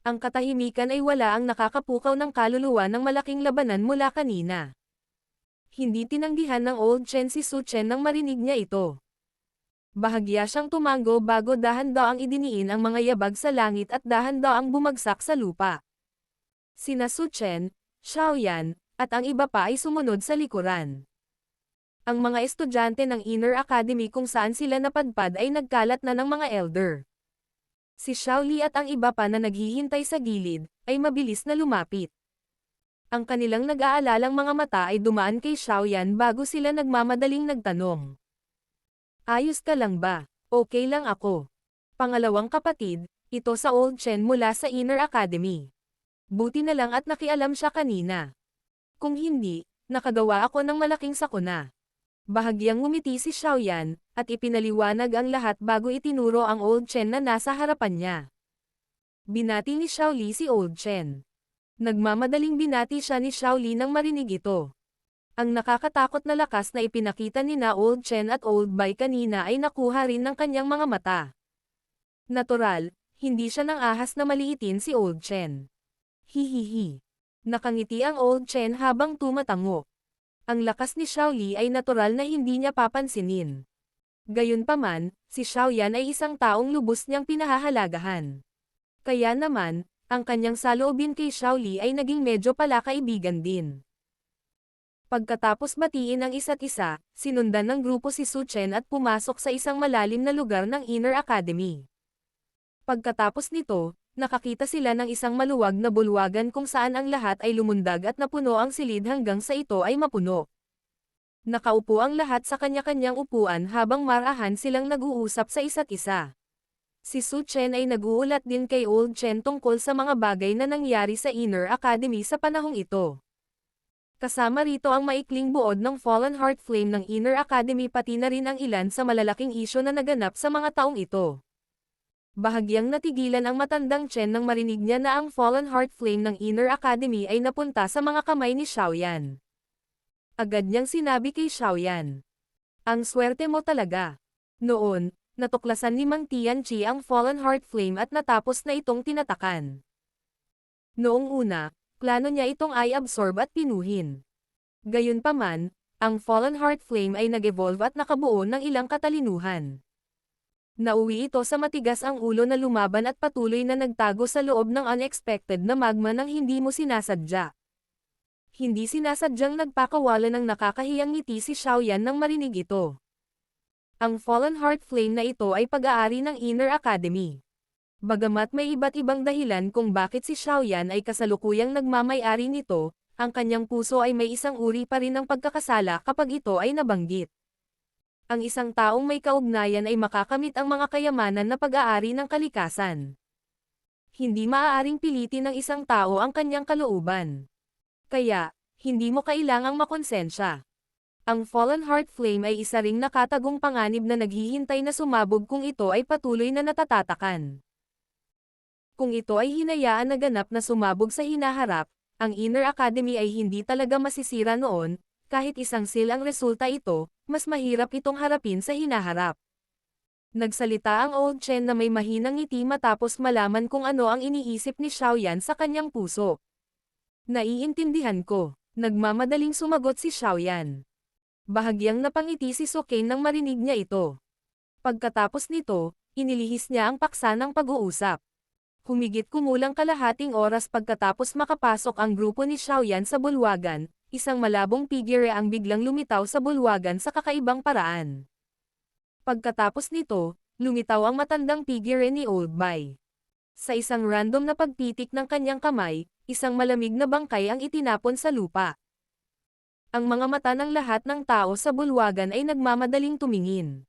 Ang katahimikan ay wala ang nakakapukaw ng kaluluwa ng malaking labanan mula kanina. Hindi tinanggihan ng Old Chen si Su Chen nang marinig niya ito. Bahagya siyang tumango bago dahan-daang idiniin ang mga yabag sa langit at dahan-daang bumagsak sa lupa. Sina Su Chen, Xiaoyan, at ang iba pa ay sumunod sa likuran. Ang mga estudyante ng Inner Academy kung saan sila napadpad ay nagkalat na ng mga elder. Si Xiaoli at ang iba pa na naghihintay sa gilid, ay mabilis na lumapit. Ang kanilang nag-aalalang mga mata ay dumaan kay Xiaoyan bago sila nagmamadaling nagtanong. Ayos ka lang ba? Okay lang ako. Pangalawang kapatid, ito sa Old Chen mula sa Inner Academy. Buti na lang at nakialam siya kanina. Kung hindi, nakagawa ako ng malaking sakuna. Bahagyang ngumiti si Xiaoyan, at ipinaliwanag ang lahat bago itinuro ang Old Chen na nasa harapan niya. Binati ni Xiaoli si Old Chen. Nagmamadaling binati siya ni Xiaoli nang marinig ito. Ang nakakatakot na lakas na ipinakita ni na Old Chen at Old Bai kanina ay nakuha rin ng kanyang mga mata. Natural, hindi siya nang ahas na maliitin si Old Chen. Hihihi. Nakangiti ang Old Chen habang tumatango. Ang lakas ni Xiaoli ay natural na hindi niya papansinin. Gayunpaman, si Xiaoyan ay isang taong lubos niyang pinahahalagahan. Kaya naman, ang kanyang saloobin kay Xiaoli ay naging medyo palakaibigan din. Pagkatapos batiin ang isa't isa, sinundan ng grupo si Su Chen at pumasok sa isang malalim na lugar ng Inner Academy. Pagkatapos nito, nakakita sila ng isang maluwag na bulwagan kung saan ang lahat ay lumundag at napuno ang silid hanggang sa ito ay mapuno. Nakaupo ang lahat sa kanya-kanyang upuan habang marahan silang nag-uusap sa isa't isa. Si Su Chen ay nag-uulat din kay Old Chen tungkol sa mga bagay na nangyari sa Inner Academy sa panahong ito. Kasama rito ang maikling buod ng Fallen Heart Flame ng Inner Academy pati na rin ang ilan sa malalaking isyu na naganap sa mga taong ito. Bahagyang natigilan ang matandang Chen nang marinig niya na ang Fallen Heart Flame ng Inner Academy ay napunta sa mga kamay ni Xiaoyan. Agad niyang sinabi kay Xiaoyan, "Ang swerte mo talaga." Noon, natuklasan ni Mang Tianqi ang Fallen Heart Flame at natapos na itong tinatakan. Noong una, plano niya itong i-absorb at pinuhin. Gayunpaman, ang Fallen Heart Flame ay nag-evolve at nakabuo ng ilang katalinuhan. Nauwi ito sa matigas ang ulo na lumaban at patuloy na nagtago sa loob ng unexpected na magma nang hindi mo sinasadya. Hindi sinasadyang nagpakawala ng nakakahiyang ngiti si Xiaoyan nang marinig ito. Ang Fallen Heart Flame na ito ay pag-aari ng Inner Academy. Bagamat may iba't ibang dahilan kung bakit si Xiaoyan ay kasalukuyang nagmamay-ari nito, ang kanyang puso ay may isang uri pa rin ng pagkakasala kapag ito ay nabanggit. Ang isang taong may kaugnayan ay makakamit ang mga kayamanan na pag-aari ng kalikasan. Hindi maaaring pilitin ng isang tao ang kanyang kalooban. Kaya, hindi mo kailangang makonsensya. Ang Fallen Heart Flame ay isa ring nakatagong panganib na naghihintay na sumabog kung ito ay patuloy na natatatakan. Kung ito ay hinayaan na ganap na sumabog sa hinaharap, ang Inner Academy ay hindi talaga masisira noon, kahit isang seal ang resulta ito, mas mahirap itong harapin sa hinaharap. Nagsalita ang Old Chen na may mahinang ngiti matapos malaman kung ano ang iniisip ni Xiaoyan sa kanyang puso. Naiintindihan ko, nagmamadaling sumagot si Xiaoyan. Bahagyang napangiti si Su Ken nang marinig niya ito. Pagkatapos nito, inilihis niya ang paksa ng pag-uusap. Humigit kumulang kalahating oras pagkatapos makapasok ang grupo ni Xiaoyan sa bulwagan, isang malabong figure ang biglang lumitaw sa bulwagan sa kakaibang paraan. Pagkatapos nito, lumitaw ang matandang figure ni Old Bai. Sa isang random na pagpitik ng kanyang kamay, isang malamig na bangkay ang itinapon sa lupa. Ang mga mata ng lahat ng tao sa bulwagan ay nagmamadaling tumingin.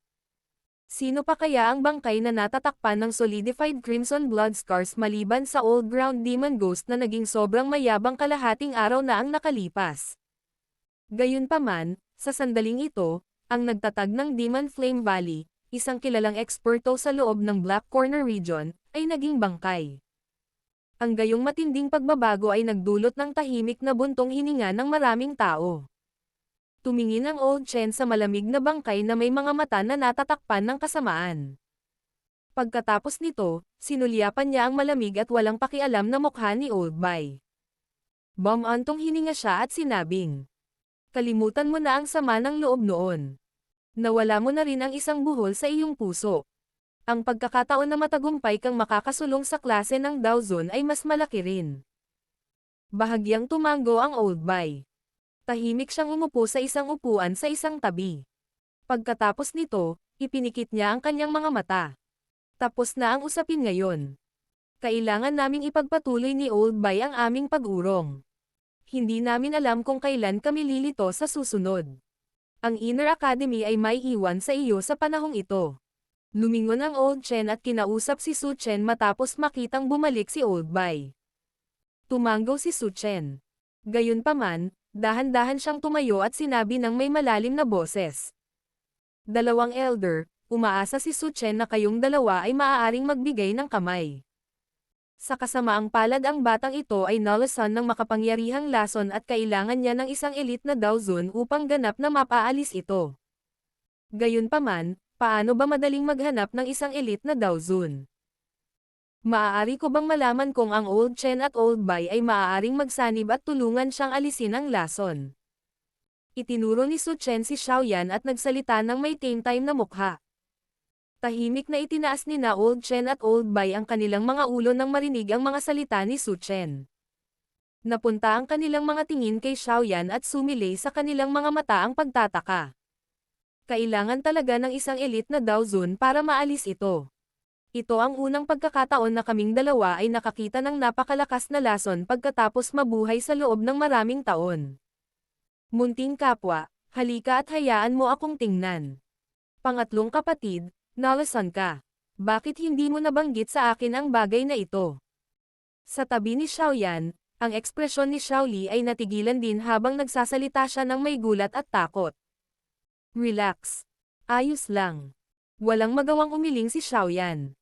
Sino pa kaya ang bangkay na natatakpan ng solidified crimson blood scars maliban sa old ground demon ghost na naging sobrang mayabang kalahating araw na ang nakalipas? Gayunpaman, sa sandaling ito, ang nagtatag ng Demon Flame Valley, isang kilalang eksperto sa loob ng Black Corner region, ay naging bangkay. Ang gayong matinding pagbabago ay nagdulot ng tahimik na buntong hininga ng maraming tao. Tumingin ang Old Chen sa malamig na bangkay na may mga mata na natatakpan ng kasamaan. Pagkatapos nito, sinulyapan niya ang malamig at walang pakialam na mukha ni Old Bai. Bumantong hininga siya at sinabing, "Kalimutan mo na ang sama ng loob noon. Nawala mo na rin ang isang buhol sa iyong puso. Ang pagkakataon na matagumpay kang makakasulong sa klase ng Dow Zone ay mas malaki rin. Bahagyang tumango ang old boy. Tahimik siyang umupo sa isang upuan sa isang tabi. Pagkatapos nito, ipinikit niya ang kanyang mga mata. Tapos na ang usapin ngayon. Kailangan naming ipagpatuloy ni Old Boy ang aming pag-urong. Hindi namin alam kung kailan kami lilito sa susunod. Ang Inner Academy ay may iwan sa iyo sa panahong ito. Lumingon ang Old Chen at kinausap si Su Chen matapos makitang bumalik si Old Boy. Tumango si Su Chen. Gayunpaman, dahan-dahan siyang tumayo at sinabi ng may malalim na boses. Dalawang elder, umaasa si Su Chen na kayong dalawa ay maaaring magbigay ng kamay. Sa kasamaang palad ang batang ito ay nalasan ng makapangyarihang lason at kailangan niya ng isang elite na Dow Zone upang ganap na mapaalis ito. Gayunpaman, paano ba madaling maghanap ng isang elite na Dow Zone? Maaari ko bang malaman kung ang Old Chen at Old Boy ay maaaring magsanib at tulungan siyang alisin ang lason? Itinuro ni Su Chen si Xiaoyan at nagsalita ng may time na mukha. Tahimik na itinaas ni na Old Chen at Old Boy ang kanilang mga ulo nang marinig ang mga salita ni Su Chen. Napunta ang kanilang mga tingin kay Xiaoyan at sumilay sa kanilang mga mata ang pagtataka. Kailangan talaga ng isang elite na Dow Zone para maalis ito. Ito ang unang pagkakataon na kaming dalawa ay nakakita ng napakalakas na lason pagkatapos mabuhay sa loob ng maraming taon. Munting kapwa, halika at hayaan mo akong tingnan. Pangatlong kapatid, nalasan ka. Bakit hindi mo nabanggit sa akin ang bagay na ito? Sa tabi ni Xiaoyan, ang ekspresyon ni Xiaoli ay natigilan din habang nagsasalita siya ng may gulat at takot. Relax. Ayos lang. Walang magawang umiling si Xiaoyan.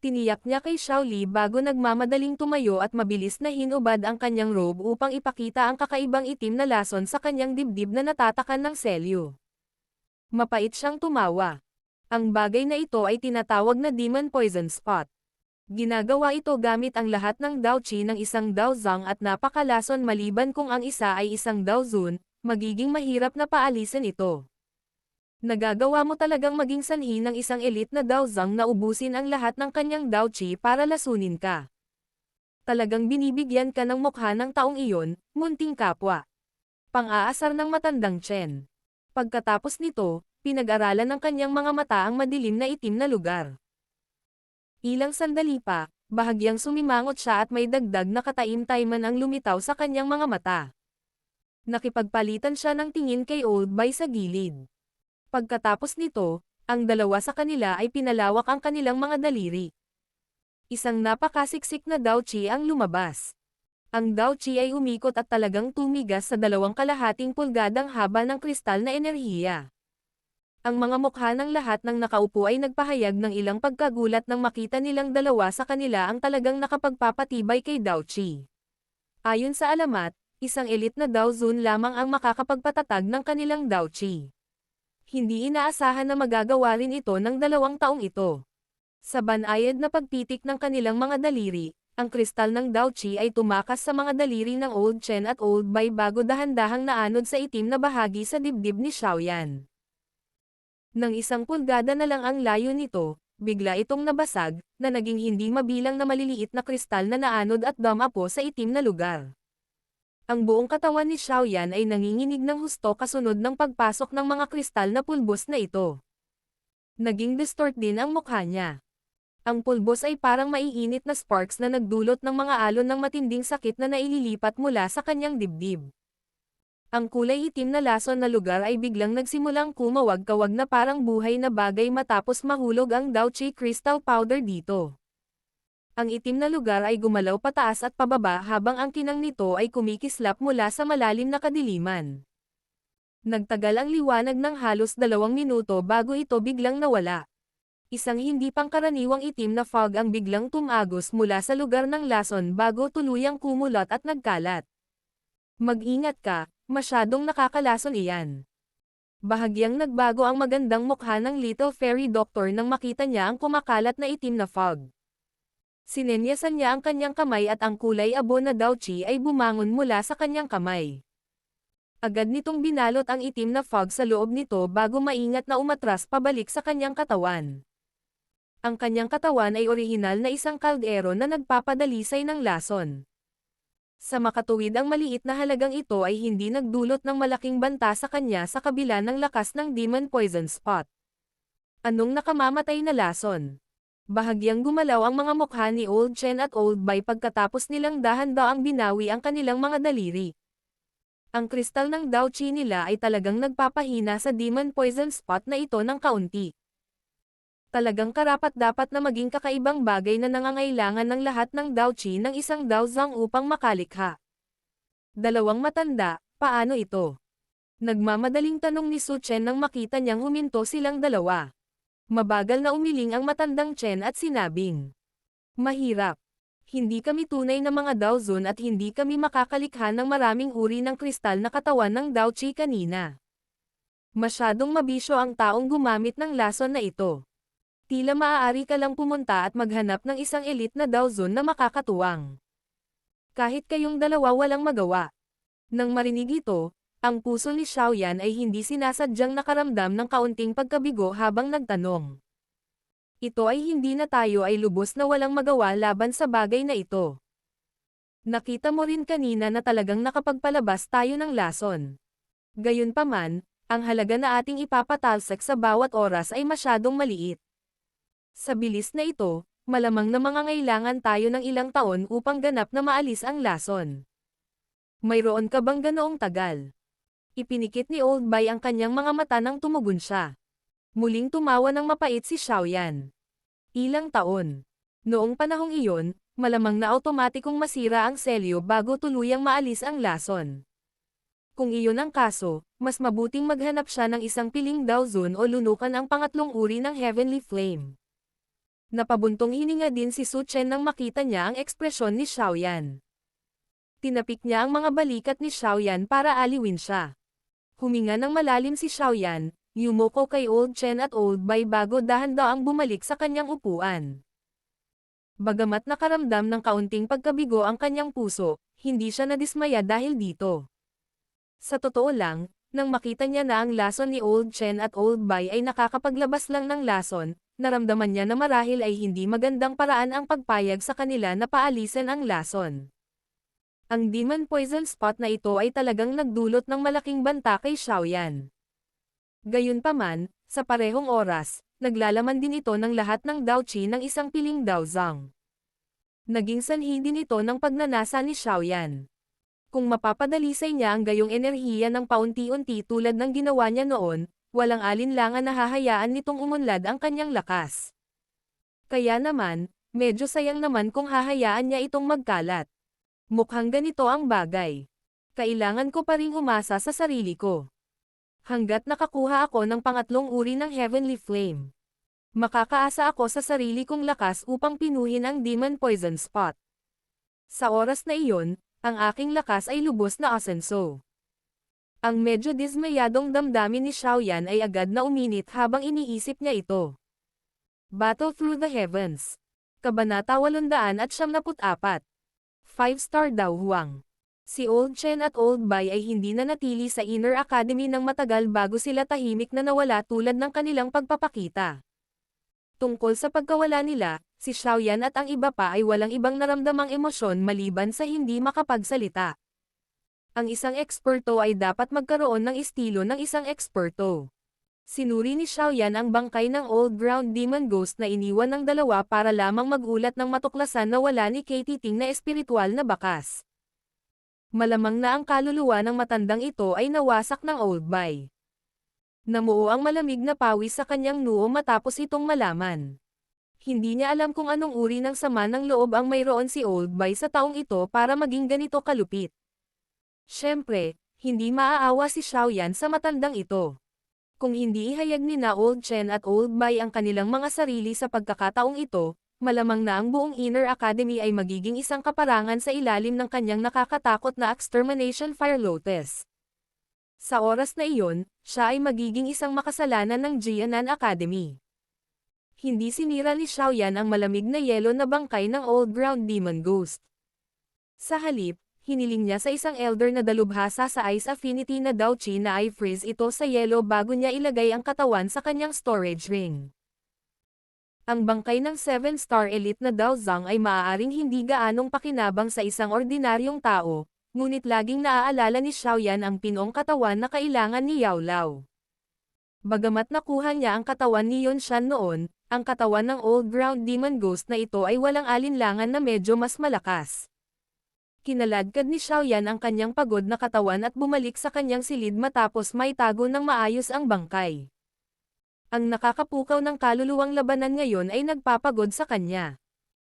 Tiniyak niya kay Xiaoli bago nagmamadaling tumayo at mabilis na hinubad ang kanyang robe upang ipakita ang kakaibang itim na lason sa kanyang dibdib na natatakan ng selyo. Mapait siyang tumawa. Ang bagay na ito ay tinatawag na Demon Poison Spot. Ginagawa ito gamit ang lahat ng Dao Qi ng isang Dao Zhang at napakalason maliban kung ang isa ay isang Dao Zun, magiging mahirap na paalisin ito. Nagagawa mo talagang maging sanhi ng isang elite na Dao Zhang na ubusin ang lahat ng kanyang Dao Qi para lasunin ka. Talagang binibigyan ka ng mukha ng taong iyon, munting kapwa. Pang-aasar ng matandang Chen. Pagkatapos nito, pinag-aralan ng kanyang mga mata ang madilim na itim na lugar. Ilang sandali pa, bahagyang sumimangot siya at may dagdag na kataim-taiman ang lumitaw sa kanyang mga mata. Nakipagpalitan siya ng tingin kay Old Boy sa gilid. Pagkatapos nito, ang dalawa sa kanila ay pinalawak ang kanilang mga daliri. Isang napakasiksik na Dao Qi ang lumabas. Ang Dao Qi ay umikot at talagang tumigas sa 2.5 pulgadang haba ng kristal na enerhiya. Ang mga mukha ng lahat ng nakaupo ay nagpahayag ng ilang pagkagulat nang makita nilang dalawa sa kanila ang talagang nakapagpapatibay kay Dao Qi. Ayon sa alamat, isang elite na Dao Zun lamang ang makakapagpatatag ng kanilang Dao Qi. Hindi inaasahan na magagawa rin ito ng 2 taong ito. Sa banayad na pagpitik ng kanilang mga daliri, ang kristal ng Dao Qi ay tumakas sa mga daliri ng Old Chen at Old Boy bago dahan-dahang naanod sa itim na bahagi sa dibdib ni Xiaoyan. Nang 1 pulgada na lang ang layo nito, bigla itong nabasag, na naging hindi mabilang na maliliit na kristal na naanod at dumapo sa itim na lugar. Ang buong katawan ni Xiaoyan ay nanginginig ng husto kasunod ng pagpasok ng mga kristal na pulbos na ito. Naging distort din ang mukha niya. Ang pulbos ay parang maiinit na sparks na nagdulot ng mga alon ng matinding sakit na naililipat mula sa kanyang dibdib. Ang kulay itim na lason na lugar ay biglang nagsimulang kumawag-kawag na parang buhay na bagay matapos mahulog ang Dao Qi crystal powder dito. Ang itim na lugar ay gumalaw pataas at pababa habang ang kinang nito ay kumikislap mula sa malalim na kadiliman. Nagtagal ang liwanag ng halos 2 minuto bago ito biglang nawala. Isang hindi pangkaraniwang itim na fog ang biglang tumagos mula sa lugar ng lason bago tuluyang kumulot at nagkalat. Mag-ingat ka, masyadong nakakalason iyan. Bahagyang nagbago ang magandang mukha ng Little Fairy Doctor nang makita niya ang kumakalat na itim na fog. Sinenyasan niya ang kanyang kamay at ang kulay abo na Dao Qi ay bumangon mula sa kanyang kamay. Agad nitong binalot ang itim na fog sa loob nito bago maingat na umatras pabalik sa kanyang katawan. Ang kanyang katawan ay orihinal na isang kaldero na nagpapadalisay ng lason. Sa makatuwid ang maliit na halagang ito ay hindi nagdulot ng malaking banta sa kanya sa kabila ng lakas ng Demon Poison Spot. Anong nakamamatay na lason? Bahagyang gumalaw ang mga mukha ni Old Chen at Old Bai pagkatapos nilang dahan-daang binawi ang kanilang mga daliri. Ang kristal ng Dao Qi nila ay talagang nagpapahina sa Demon Poison Spot na ito ng kaunti. Talagang karapat-dapat na maging kakaibang bagay na nangangailangan ng lahat ng Dao Qi ng isang Dao Zhang upang makalikha. Dalawang matanda, paano ito? Nagmamadaling tanong ni Su Chen nang makita niyang huminto silang dalawa. Mabagal na umiling ang matandang Chen at sinabing, "Mahirap. Hindi kami tunay na mga Daozun at hindi kami makakalikha ng maraming uri ng kristal na katawan ng Dao Qi kanina. Masyadong mabisyo ang taong gumamit ng lason na ito. Tila maaari ka lang pumunta at maghanap ng isang elite na Daozun na makakatuwang. Kahit kayong dalawa walang magawa." Nang marinig ito, ang puso ni Xiaoyan ay hindi sinasadyang nakaramdam ng kaunting pagkabigo habang nagtanong. Ito ay hindi na tayo ay lubos na walang magawa laban sa bagay na ito. Nakita mo rin kanina na talagang nakapagpalabas tayo ng lason. Gayunpaman, ang halaga na ating ipapatalsik sa bawat oras ay masyadong maliit. Sa bilis na ito, malamang na mangangailangan tayo ng ilang taon upang ganap na maalis ang lason. Mayroon ka bang ganoong tagal? Ipinikit ni Old Bai ang kanyang mga mata nang tumugon siya. Muling tumawa ng mapait si Xiaoyan. Ilang taon. Noong panahong iyon, malamang na automatikong masira ang selyo bago tuluyang maalis ang lason. Kung iyon ang kaso, mas mabuting maghanap siya ng isang piling Daozun o lunukan ang pangatlong uri ng Heavenly Flame. Napabuntong hininga din si Su Chen nang makita niya ang ekspresyon ni Xiaoyan. Tinapik niya ang mga balikat ni Xiaoyan para aliwin siya. Huminga ng malalim si Xiaoyan, yumuko kay Old Chen at Old Bai bago dahan-daang bumalik sa kanyang upuan. Bagamat nakaramdam ng kaunting pagkabigo ang kanyang puso, hindi siya nadismaya dahil dito. Sa totoo lang, nang makita niya na ang lason ni Old Chen at Old Bai ay nakakapaglabas lang ng lason, naramdaman niya na marahil ay hindi magandang paraan ang pagpayag sa kanila na paalisin ang lason. Ang Demon Poison Spot na ito ay talagang nagdulot ng malaking banta kay Xiaoyan. Gayunpaman, sa parehong oras, naglalaman din ito ng lahat ng Dao Qi ng isang piling Dao Zhang. Naging sanhi din ito ng pagnanasa ni Xiaoyan. Kung mapapadalisay niya ang gayong enerhiya ng paunti-unti tulad ng ginawa niya noon, walang alinlangan na hahayaan nitong umunlad ang kanyang lakas. Kaya naman, medyo sayang naman kung hahayaan niya itong magkalat. Mukhang ganito ang bagay. Kailangan ko pa ring umasa sa sarili ko. Hanggat nakakuha ako ng pangatlong uri ng Heavenly Flame, makakaasa ako sa sarili kong lakas upang pinuhin ang Demon Poison Spot. Sa oras na iyon, ang aking lakas ay lubos na asenso. Ang medyo dismayadong damdamin ni Xiaoyan ay agad na uminit habang iniisip niya ito. Battle Through the Heavens. Kabanata 874. 5-star daw Huang. Si Old Chen at Old Bai ay hindi na natili sa Inner Academy ng matagal bago sila tahimik na nawala tulad ng kanilang pagpapakita. Tungkol sa pagkawala nila, si Xiaoyan at ang iba pa ay walang ibang naramdamang emosyon maliban sa hindi makapagsalita. Ang isang eksperto ay dapat magkaroon ng estilo ng isang eksperto. Sinuri ni Xiaoyan ang bangkay ng Old Ground Demon Ghost na iniwan ng dalawa para lamang magulat ng matuklasan na wala ni Katie Ting na espiritual na bakas. Malamang na ang kaluluwa ng matandang ito ay nawasak ng Old Bai. Namuo ang malamig na pawis sa kanyang noo matapos itong malaman. Hindi niya alam kung anong uri ng sama ng loob ang mayroon si Old Bai sa taong ito para maging ganito kalupit. Siyempre, hindi maaawa si Xiaoyan sa matandang ito. Kung hindi ihayag ni na Old Chen at Old Bai ang kanilang mga sarili sa pagkakataong ito, malamang na ang buong Inner Academy ay magiging isang kaparangan sa ilalim ng kanyang nakakatakot na Extermination Fire Lotus. Sa oras na iyon, siya ay magiging isang makasalanan ng Jianan Academy. Hindi sinira ni Xiaoyan ang malamig na yelo na bangkay ng Old Ground Demon Ghost. Sa halip, hiniling niya sa isang elder na dalubhasa sa Ice Affinity na Dao-Chi na i-freeze ito sa yelo bago niya ilagay ang katawan sa kanyang storage ring. Ang bangkay ng 7-star elite na Dao Zhang ay maaaring hindi gaanong pakinabang sa isang ordinaryong tao, ngunit laging naaalala ni Xiaoyan ang pinoong katawan na kailangan ni Yao Lao. Bagamat nakuha niya ang katawan ni Yunshan noon, ang katawan ng Old Ground Demon Ghost na ito ay walang alinlangan na medyo mas malakas. Kinaladkad ni Xiaoyan ang kanyang pagod na katawan at bumalik sa kanyang silid matapos maitago ng maayos ang bangkay. Ang nakakapukaw ng kaluluwang labanan ngayon ay nagpapagod sa kanya.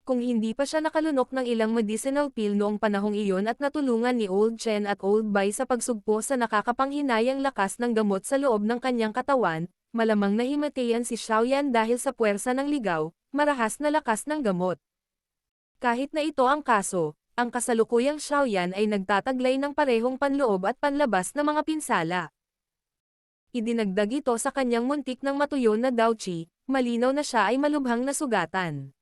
Kung hindi pa siya nakalunok ng ilang medicinal pill noong panahong iyon at natulungan ni Old Chen at Old Bai sa pagsugpo sa nakakapanghinayang lakas ng gamot sa loob ng kanyang katawan, malamang nahimatayan si Xiaoyan dahil sa puwersa ng ligaw, marahas na lakas ng gamot. Kahit na ito ang kaso, ang kasalukuyang Xiaoyan ay nagtataglay ng parehong panloob at panlabas na mga pinsala. Idinagdag ito sa kanyang muntik ng matuyo na Dao-Chi, malinaw na siya ay malubhang nasugatan.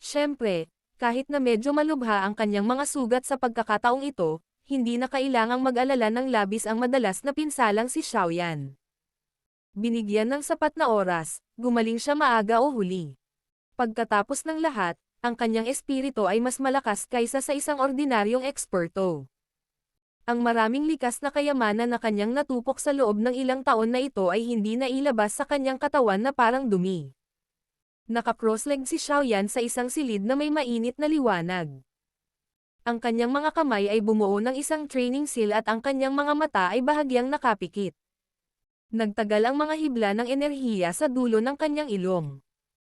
Siyempre, kahit na medyo malubha ang kanyang mga sugat sa pagkakataong ito, hindi na kailangang mag-alala ng labis ang madalas na pinsalang si Xiaoyan. Binigyan ng sapat na oras, gumaling siya maaga o huli. Pagkatapos ng lahat, ang kanyang espiritu ay mas malakas kaysa sa isang ordinaryong eksperto. Ang maraming likas na kayamanan na kanyang natupok sa loob ng ilang taon na ito ay hindi na ilabas sa kanyang katawan na parang dumi. Naka-crossleg si Xiaoyan sa isang silid na may mainit na liwanag. Ang kanyang mga kamay ay bumuo ng isang training seal at ang kanyang mga mata ay bahagyang nakapikit. Nagtagal ang mga hibla ng enerhiya sa dulo ng kanyang ilong.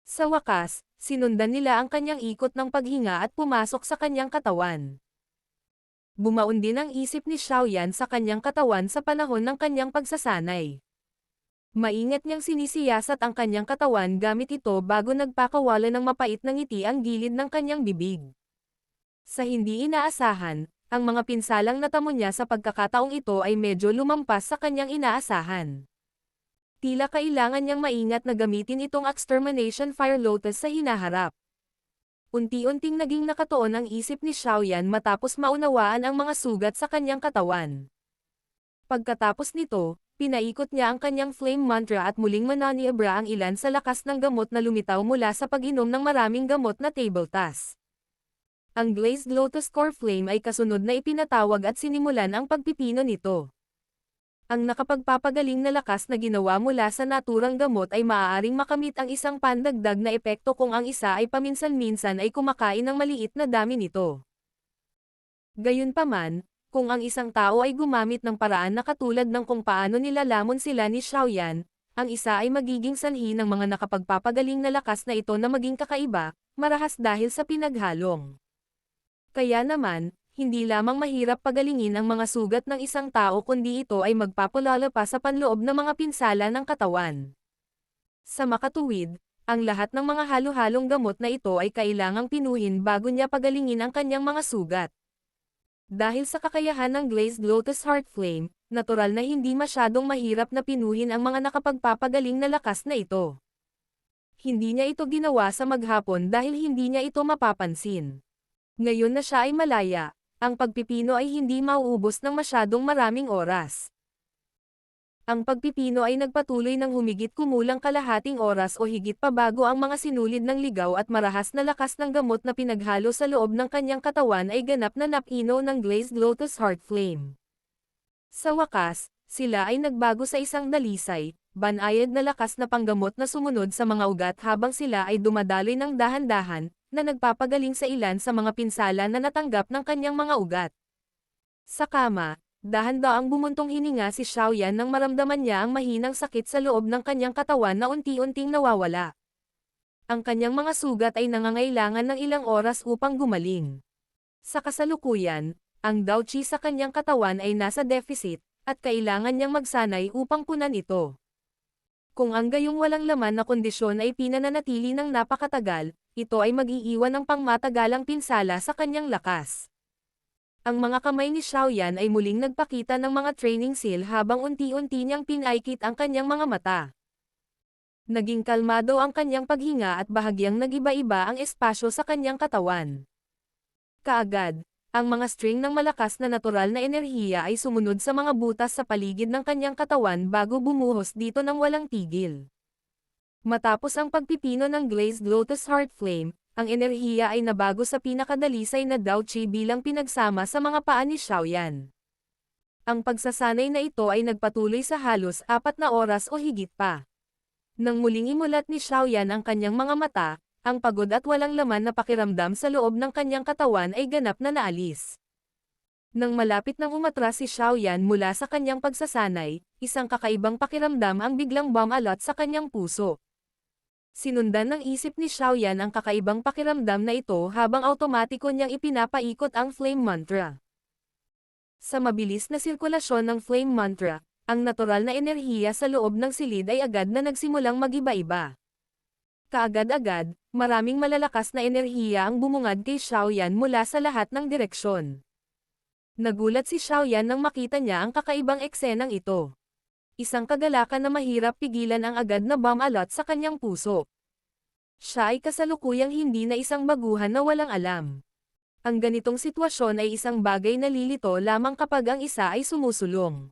Sa wakas, sinundan nila ang kanyang ikot ng paghinga at pumasok sa kanyang katawan. Bumaon din ang isip ni Xiaoyan sa kanyang katawan sa panahon ng kanyang pagsasanay. Maingat niyang sinisiyasat ang kanyang katawan gamit ito bago nagpakawala ng mapait na ngiti ang gilid ng kanyang bibig. Sa hindi inaasahan, ang mga pinsalang natamo niya sa pagkakataong ito ay medyo lumampas sa kanyang inaasahan. Tila kailangan niyang maingat na gamitin itong Extermination Fire Lotus sa hinaharap. Unti-unting naging nakatuon ang isip ni Xiaoyan matapos maunawaan ang mga sugat sa kanyang katawan. Pagkatapos nito, pinaikot niya ang kanyang flame mantra at muling mananiabra ang ilan sa lakas ng gamot na lumitaw mula sa pag-inom ng maraming gamot na table task. Ang Glazed Lotus Core Flame ay kasunod na ipinatawag at sinimulan ang pagpipino nito. Ang nakapagpapagaling na lakas na ginawa mula sa naturang gamot ay maaaring makamit ang isang pandagdag na epekto kung ang isa ay paminsan-minsan ay kumakain ng maliit na dami nito. Gayunpaman, kung ang isang tao ay gumamit ng paraan na katulad ng kung paano nilalamon sila ni Xiaoyan, ang isa ay magiging sanhi ng mga nakapagpapagaling na lakas na ito na maging kakaiba, marahas dahil sa pinaghalong. Kaya naman, hindi lamang mahirap pagalingin ang mga sugat ng isang tao kundi ito ay magpapalala pa sa panloob ng mga pinsala ng katawan. Sa makatuwid, ang lahat ng mga halo-halong gamot na ito ay kailangang pinuhin bago niya pagalingin ang kanyang mga sugat. Dahil sa kakayahan ng Glazed Lotus Heart Flame, natural na hindi masyadong mahirap na pinuhin ang mga nakapagpapagaling na lakas na ito. Hindi niya ito ginawa sa maghapon dahil hindi niya ito mapapansin. Ngayon na siya ay malaya, ang pagpipino ay hindi mauubos ng masyadong maraming oras. Ang pagpipino ay nagpatuloy ng humigit kumulang kalahating oras o higit pa bago ang mga sinulid ng ligaw at marahas na lakas ng gamot na pinaghalo sa loob ng kanyang katawan ay ganap na napino ng Glazed Lotus Heart Flame. Sa wakas, sila ay nagbago sa isang dalisay, banayad na lakas na panggamot na sumunod sa mga ugat habang sila ay dumadaloy ng dahan-dahan, na nagpapagaling sa ilan sa mga pinsala na natanggap ng kanyang mga ugat. Sa kama, dahan-daang bumuntong hininga si Xiaoyan nang maramdaman niya ang mahinang sakit sa loob ng kanyang katawan na unti-unting nawawala. Ang kanyang mga sugat ay nangangailangan ng ilang oras upang gumaling. Sa kasalukuyan, ang Dao-Chi sa kanyang katawan ay nasa deficit, at kailangan niyang magsanay upang punan ito. Kung ang gayong walang laman na kondisyon ay pinananatili ng napakatagal, ito ay mag-iiwan ng pangmatagalang pinsala sa kanyang lakas. Ang mga kamay ni Xiaoyan ay muling nagpakita ng mga training seal habang unti-unti niyang pinaikit ang kanyang mga mata. Naging kalmado ang kanyang paghinga at bahagyang nagiba-iba ang espasyo sa kanyang katawan. Kaagad, Ang mga string ng malakas na natural na enerhiya ay sumunod sa mga butas sa paligid ng kanyang katawan bago bumuhos dito ng walang tigil. Matapos ang pagpipino ng Glazed Lotus Heart Flame, ang enerhiya ay nabago sa pinakadalisay na Dao Qi bilang pinagsama sa mga paa ni Xiaoyan. Ang pagsasanay na ito ay nagpatuloy sa halos 4 na oras o higit pa. Nang muling imulat ni Xiaoyan ang kanyang mga mata, ang pagod at walang laman na pakiramdam sa loob ng kanyang katawan ay ganap na naalis. Nang malapit nang umatras si Xiaoyan mula sa kanyang pagsasanay, isang kakaibang pakiramdam ang biglang bumalot sa kanyang puso. Sinundan ng isip ni Xiaoyan ang kakaibang pakiramdam na ito habang automatiko niyang ipinapaikot ang Flame Mantra. Sa mabilis na sirkulasyon ng Flame Mantra, ang natural na enerhiya sa loob ng silid ay agad na nagsimulang mag-iba-iba. Kaagad-agad, maraming malalakas na enerhiya ang bumungad kay Xiaoyan mula sa lahat ng direksyon. Nagulat si Xiaoyan nang makita niya ang kakaibang eksenang ito. Isang kagalakan na mahirap pigilan ang agad na bumalot sa kanyang puso. Siya ay kasalukuyang hindi na isang baguhan na walang alam. Ang ganitong sitwasyon ay isang bagay na lilito lamang kapag ang isa ay sumusulong.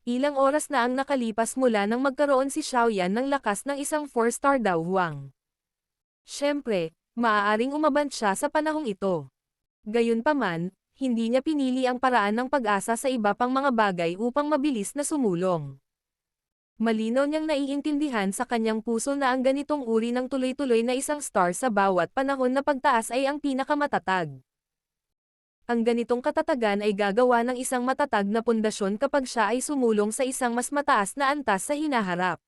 Ilang oras na ang nakalipas mula nang magkaroon si Xiaoyan ng lakas ng isang 4-star Dao Huang. Siyempre, maaaring umabant siya sa panahong ito. Gayunpaman, hindi niya pinili ang paraan ng pag-asa sa iba pang mga bagay upang mabilis na sumulong. Malinaw niyang naiintindihan sa kanyang puso na ang ganitong uri ng tuloy-tuloy na isang star sa bawat panahon na pagtaas ay ang pinakamatatag. Ang ganitong katatagan ay gagawa ng isang matatag na pundasyon kapag siya ay sumulong sa isang mas mataas na antas sa hinaharap.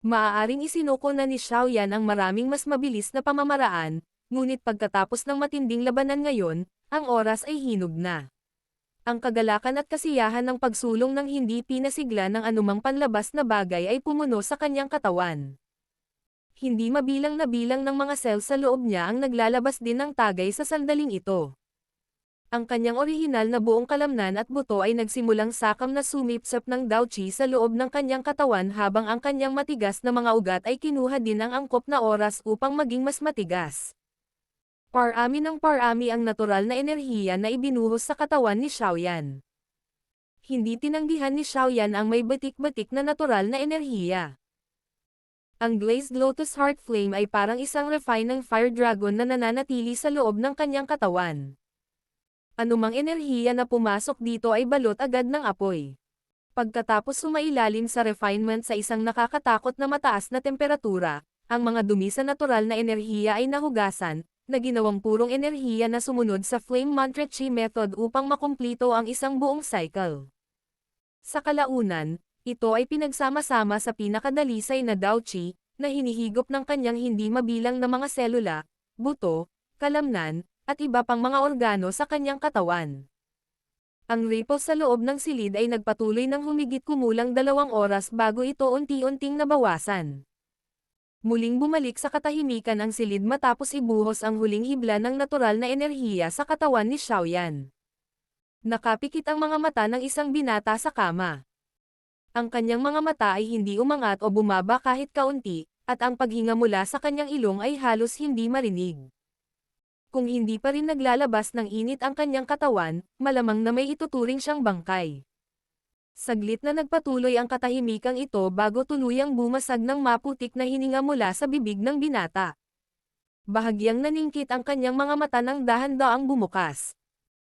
Maaaring isinuko na ni Xiaoyan ang maraming mas mabilis na pamamaraan, ngunit pagkatapos ng matinding labanan ngayon, ang oras ay hinog na. Ang kagalakan at kasiyahan ng pagsulong ng hindi pinasigla ng anumang panlabas na bagay ay pumuno sa kanyang katawan. Hindi mabilang na bilang ng mga sel sa loob niya ang naglalabas din ng tagay sa sandaling ito. Ang kanyang orihinal na buong kalamnan at buto ay nagsimulang sakam na sumipsap ng Dao Qi sa loob ng kanyang katawan habang ang kanyang matigas na mga ugat ay kinuha din ang angkop na oras upang maging mas matigas. Parami ng parami ang natural na enerhiya na ibinuhos sa katawan ni Xiaoyan. Hindi tinanggihan ni Xiaoyan ang may batik-batik na natural na enerhiya. Ang Glazed Lotus Heart Flame ay parang isang refine ng Fire Dragon na nananatili sa loob ng kanyang katawan. Anumang enerhiya na pumasok dito ay balot agad ng apoy. Pagkatapos sumailalim sa refinement sa isang nakakatakot na mataas na temperatura, ang mga dumi sa natural na enerhiya ay nahugasan, na ginawang purong enerhiya na sumunod sa Flame Mantra Chi method upang makumplito ang isang buong cycle. Sa kalaunan, ito ay pinagsama-sama sa pinakadalisay na Dao Qi, na hinihigop ng kanyang hindi mabilang na mga selula, buto, kalamnan, at iba pang mga organo sa kanyang katawan. Ang ripple sa loob ng silid ay nagpatuloy ng humigit kumulang 2 oras bago ito unti-unting nabawasan. Muling bumalik sa katahimikan ang silid matapos ibuhos ang huling hibla ng natural na enerhiya sa katawan ni Xiaoyan. Nakapikit ang mga mata ng isang binata sa kama. Ang kanyang mga mata ay hindi umangat o bumaba kahit kaunti, at ang paghinga mula sa kanyang ilong ay halos hindi marinig. Kung hindi pa rin naglalabas ng init ang kanyang katawan, malamang na may ituturing siyang bangkay. Saglit na nagpatuloy ang katahimikang ito bago tuluyang bumasag ng maputik na hininga mula sa bibig ng binata. Bahagyang naningkit ang kanyang mga mata nang dahan-daang bumukas.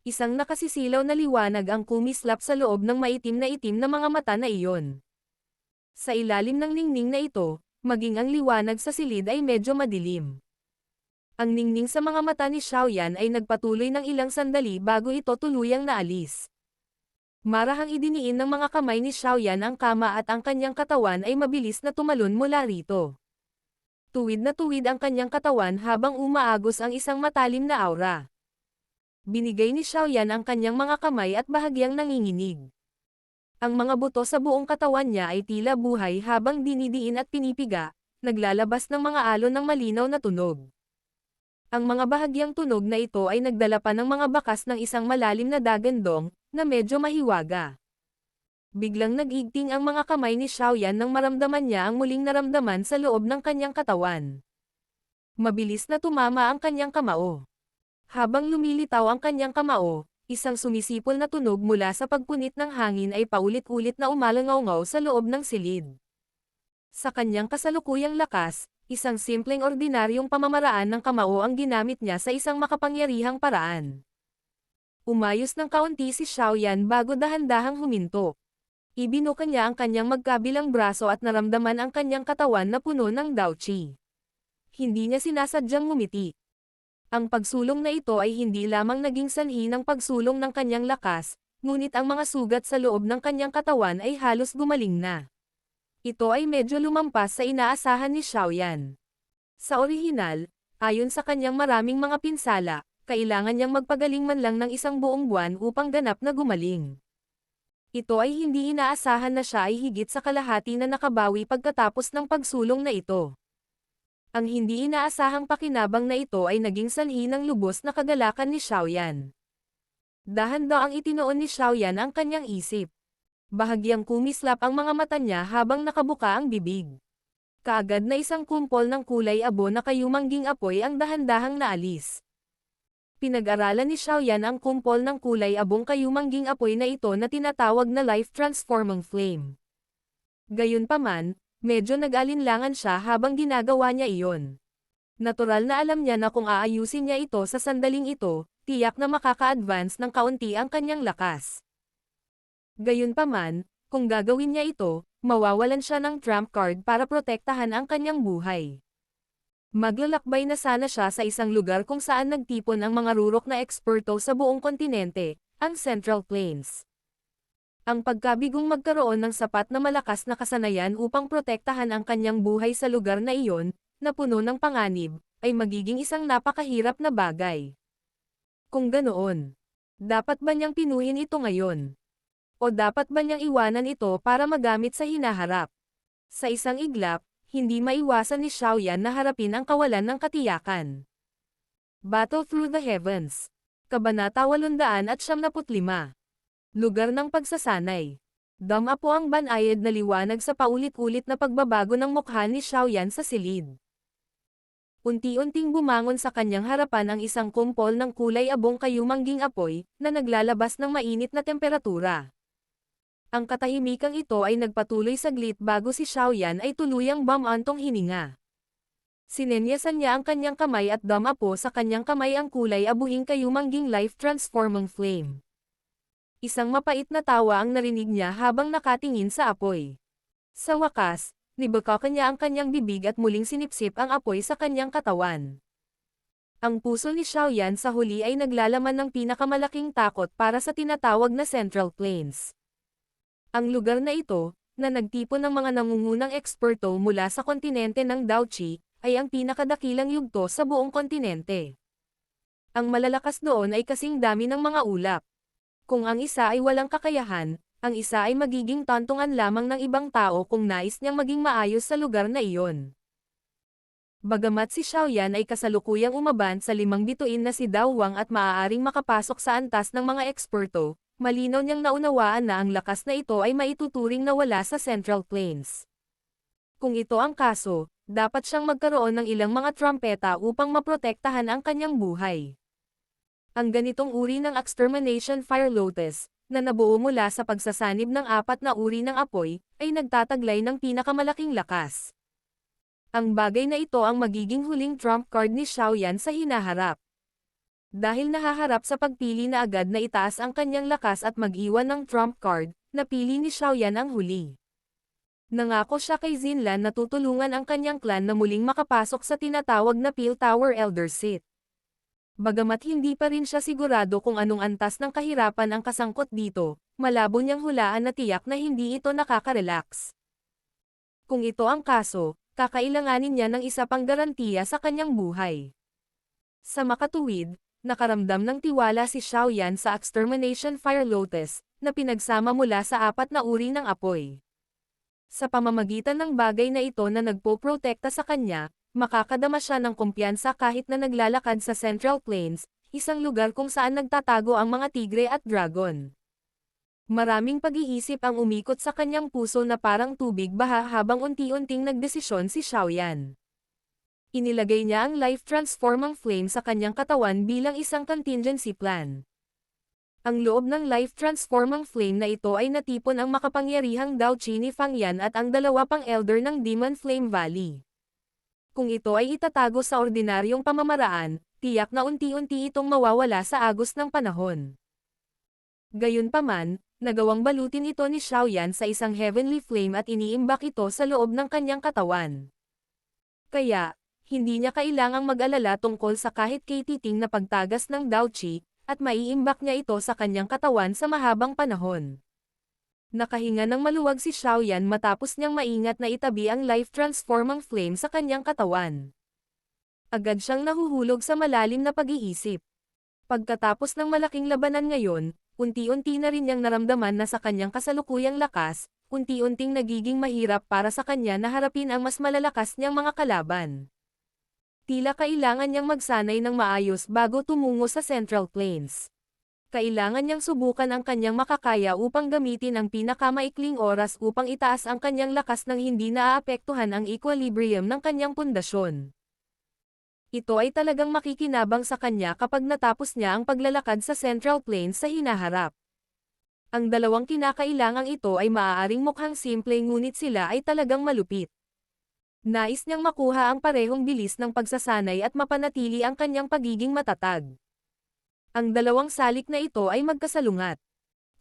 Isang nakasisilaw na liwanag ang kumislap sa loob ng maitim na mga mata na iyon. Sa ilalim ng ningning na ito, maging ang liwanag sa silid ay medyo madilim. Ang ningning sa mga mata ni Xiaoyan ay nagpatuloy ng ilang sandali bago ito tuluyang naalis. Marahang idiniin ng mga kamay ni Xiaoyan ang kama at ang kanyang katawan ay mabilis na tumalon mula rito. Tuwid na tuwid ang kanyang katawan habang umaagos ang isang matalim na aura. Binigay ni Xiaoyan ang kanyang mga kamay at bahagyang nanginginig. Ang mga buto sa buong katawan niya ay tila buhay habang dinidiin at pinipiga, naglalabas ng mga alon ng malinaw na tunog. Ang mga bahagyang tunog na ito ay nagdala pa ng mga bakas ng isang malalim na dagandong, na medyo mahiwaga. Biglang nag-igting ang mga kamay ni Xiaoyan nang maramdaman niya ang muling naramdaman sa loob ng kanyang katawan. Mabilis na tumama ang kanyang kamao. Habang lumilitaw ang kanyang kamao, isang sumisipol na tunog mula sa pagpunit ng hangin ay paulit-ulit na umalangaw-ngaw sa loob ng silid. Sa kanyang kasalukuyang lakas, isang simpleng ordinaryong pamamaraan ng kamao ang ginamit niya sa isang makapangyarihang paraan. Umayos ng kaunti si Xiaoyan bago dahan-dahang huminto. Ibinuka niya ang kanyang magkabilang braso at naramdaman ang kanyang katawan na puno ng daoqi. Hindi niya sinasadyang ngumiti. Ang pagsulong na ito ay hindi lamang naging sanhi ng pagsulong ng kanyang lakas, ngunit ang mga sugat sa loob ng kanyang katawan ay halos gumaling na. Ito ay medyo lumampas sa inaasahan ni Xiaoyan. Sa orihinal, ayon sa kanyang maraming mga pinsala, kailangan niyang magpagaling man lang ng isang buong buwan upang ganap na gumaling. Ito ay hindi inaasahan na siya ay higit sa kalahati na nakabawi pagkatapos ng pagsulong na ito. Ang hindi inaasahang pakinabang na ito ay naging sanhi ng lubos na kagalakan ni Xiaoyan. Dahan-daang itinoon ni Xiaoyan ang kanyang isip. Bahagyang kumislap ang mga mata niya habang nakabuka ang bibig. Kaagad na isang kumpol ng kulay abo na kayumangging apoy ang dahan-dahang naalis. Pinag-aralan ni Xiaoyan ang kumpol ng kulay abong kayumangging apoy na ito na tinatawag na life-transforming flame. Gayunpaman, medyo nag-alinlangan siya habang ginagawa niya iyon. Natural na alam niya na kung aayusin niya ito sa sandaling ito, tiyak na makaka-advance ng kaunti ang kanyang lakas. Gayunpaman, kung gagawin niya ito, mawawalan siya ng trump card para protektahan ang kanyang buhay. Maglalakbay na sana siya sa isang lugar kung saan nagtipon ang mga rurok na eksperto sa buong kontinente, ang Central Plains. Ang pagkabigong magkaroon ng sapat na malakas na kasanayan upang protektahan ang kanyang buhay sa lugar na iyon, na puno ng panganib, ay magiging isang napakahirap na bagay. Kung ganoon, dapat ba niyang pinuhin ito ngayon? O dapat ba niyang iwanan ito para magamit sa hinaharap? Sa isang iglap, hindi maiwasan ni Xiaoyan na harapin ang kawalan ng katiyakan. Battle Through the Heavens. Kabanata 875. Lugar ng pagsasanay. Dama po ang banayad na liwanag sa paulit-ulit na pagbabago ng mukha ni Xiaoyan sa silid. Unti-unting bumangon sa kanyang harapan ang isang kumpol ng kulay abong kayumangging apoy, na naglalabas ng mainit na temperatura. Ang katahimikang ito ay nagpatuloy saglit bago si Xiaoyan ay tuluyang bumantong hininga. Sinenyasan niya ang kanyang kamay at damapo sa kanyang kamay ang kulay abuhing kayumangging life-transforming flame. Isang mapait na tawa ang narinig niya habang nakatingin sa apoy. Sa wakas, nibukaka niya ang kanyang bibig at muling sinipsip ang apoy sa kanyang katawan. Ang puso ni Xiaoyan sa huli ay naglalaman ng pinakamalaking takot para sa tinatawag na Central Plains. Ang lugar na ito, na nagtipon ng mga nangungunang eksperto mula sa kontinente ng daoqi, ay ang pinakadakilang yugto sa buong kontinente. Ang malalakas doon ay kasing dami ng mga ulap. Kung ang isa ay walang kakayahan, ang isa ay magiging tantungan lamang ng ibang tao kung nais niyang maging maayos sa lugar na iyon. Bagamat si Xiaoyan ay kasalukuyang umaban sa 5 bituin na si Dao Wang at maaaring makapasok sa antas ng mga eksperto, malinaw niyang naunawaan na ang lakas na ito ay maituturing na wala sa Central Plains. Kung ito ang kaso, dapat siyang magkaroon ng ilang mga trumpeta upang maprotektahan ang kanyang buhay. Ang ganitong uri ng extermination fire lotus, na nabuo mula sa pagsasanib ng 4 na uri ng apoy, ay nagtataglay ng pinakamalaking lakas. Ang bagay na ito ang magiging huling trump card ni Xiaoyan sa hinaharap. Dahil nahaharap sa pagpili na agad na itaas ang kanyang lakas at mag-iwan ng trump card, napili ni Xiaoyan ang huli. Nangako siya kay Xinlan na tutulungan ang kanyang clan na muling makapasok sa tinatawag na Peel Tower Elder Seat. Bagamat hindi pa rin siya sigurado kung anong antas ng kahirapan ang kasangkot dito, malabo niyang hulaan na tiyak na hindi ito nakaka-relax. Kung ito ang kaso, kakailanganin niya ng isa pang garantiya sa kanyang buhay. Sa makatuwid, nakaramdam ng tiwala si Xiaoyan sa extermination fire lotus, na pinagsama mula sa 4 na uri ng apoy. Sa pamamagitan ng bagay na ito na nagpoprotekta sa kanya, makakadama siya ng kumpiyansa kahit na naglalakad sa Central Plains, isang lugar kung saan nagtatago ang mga tigre at dragon. Maraming pag-iisip ang umikot sa kanyang puso na parang tubig baha habang unti-unting nagdesisyon si Xiaoyan. Inilagay niya ang life-transforming flame sa kanyang katawan bilang isang contingency plan. Ang loob ng life-transforming flame na ito ay natipon ang makapangyarihang Dao Qi ni Fang Yan at ang dalawa pang elder ng Demon Flame Valley. Kung ito ay itatago sa ordinaryong pamamaraan, tiyak na unti-unti itong mawawala sa agos ng panahon. Gayunpaman, nagawang balutin ito ni Xiaoyan sa isang heavenly flame at iniimbak ito sa loob ng kanyang katawan. Kaya, hindi niya kailangang mag-alala tungkol sa kahit katiting na pagtagas ng Dao Qi, at maiimbak niya ito sa kanyang katawan sa mahabang panahon. Nakahinga ng maluwag si Xiaoyan matapos niyang maingat na itabi ang life-transforming flame sa kanyang katawan. Agad siyang nahuhulog sa malalim na pag-iisip. Pagkatapos ng malaking labanan ngayon, unti-unti na rin niyang naramdaman na sa kanyang kasalukuyang lakas, unti-unting nagiging mahirap para sa kanya na harapin ang mas malalakas niyang mga kalaban. Tila kailangan niyang magsanay ng maayos bago tumungo sa Central Plains. Kailangan niyang subukan ang kanyang makakaya upang gamitin ang pinakamaikling oras upang itaas ang kanyang lakas nang hindi naaapektuhan ang equilibrium ng kanyang pundasyon. Ito ay talagang makikinabang sa kanya kapag natapos niya ang paglalakad sa Central Plains sa hinaharap. Ang dalawang kinakailangang ito ay maaaring mukhang simple ngunit sila ay talagang malupit. Nais niyang makuha ang parehong bilis ng pagsasanay at mapanatili ang kanyang pagiging matatag. Ang dalawang salik na ito ay magkasalungat.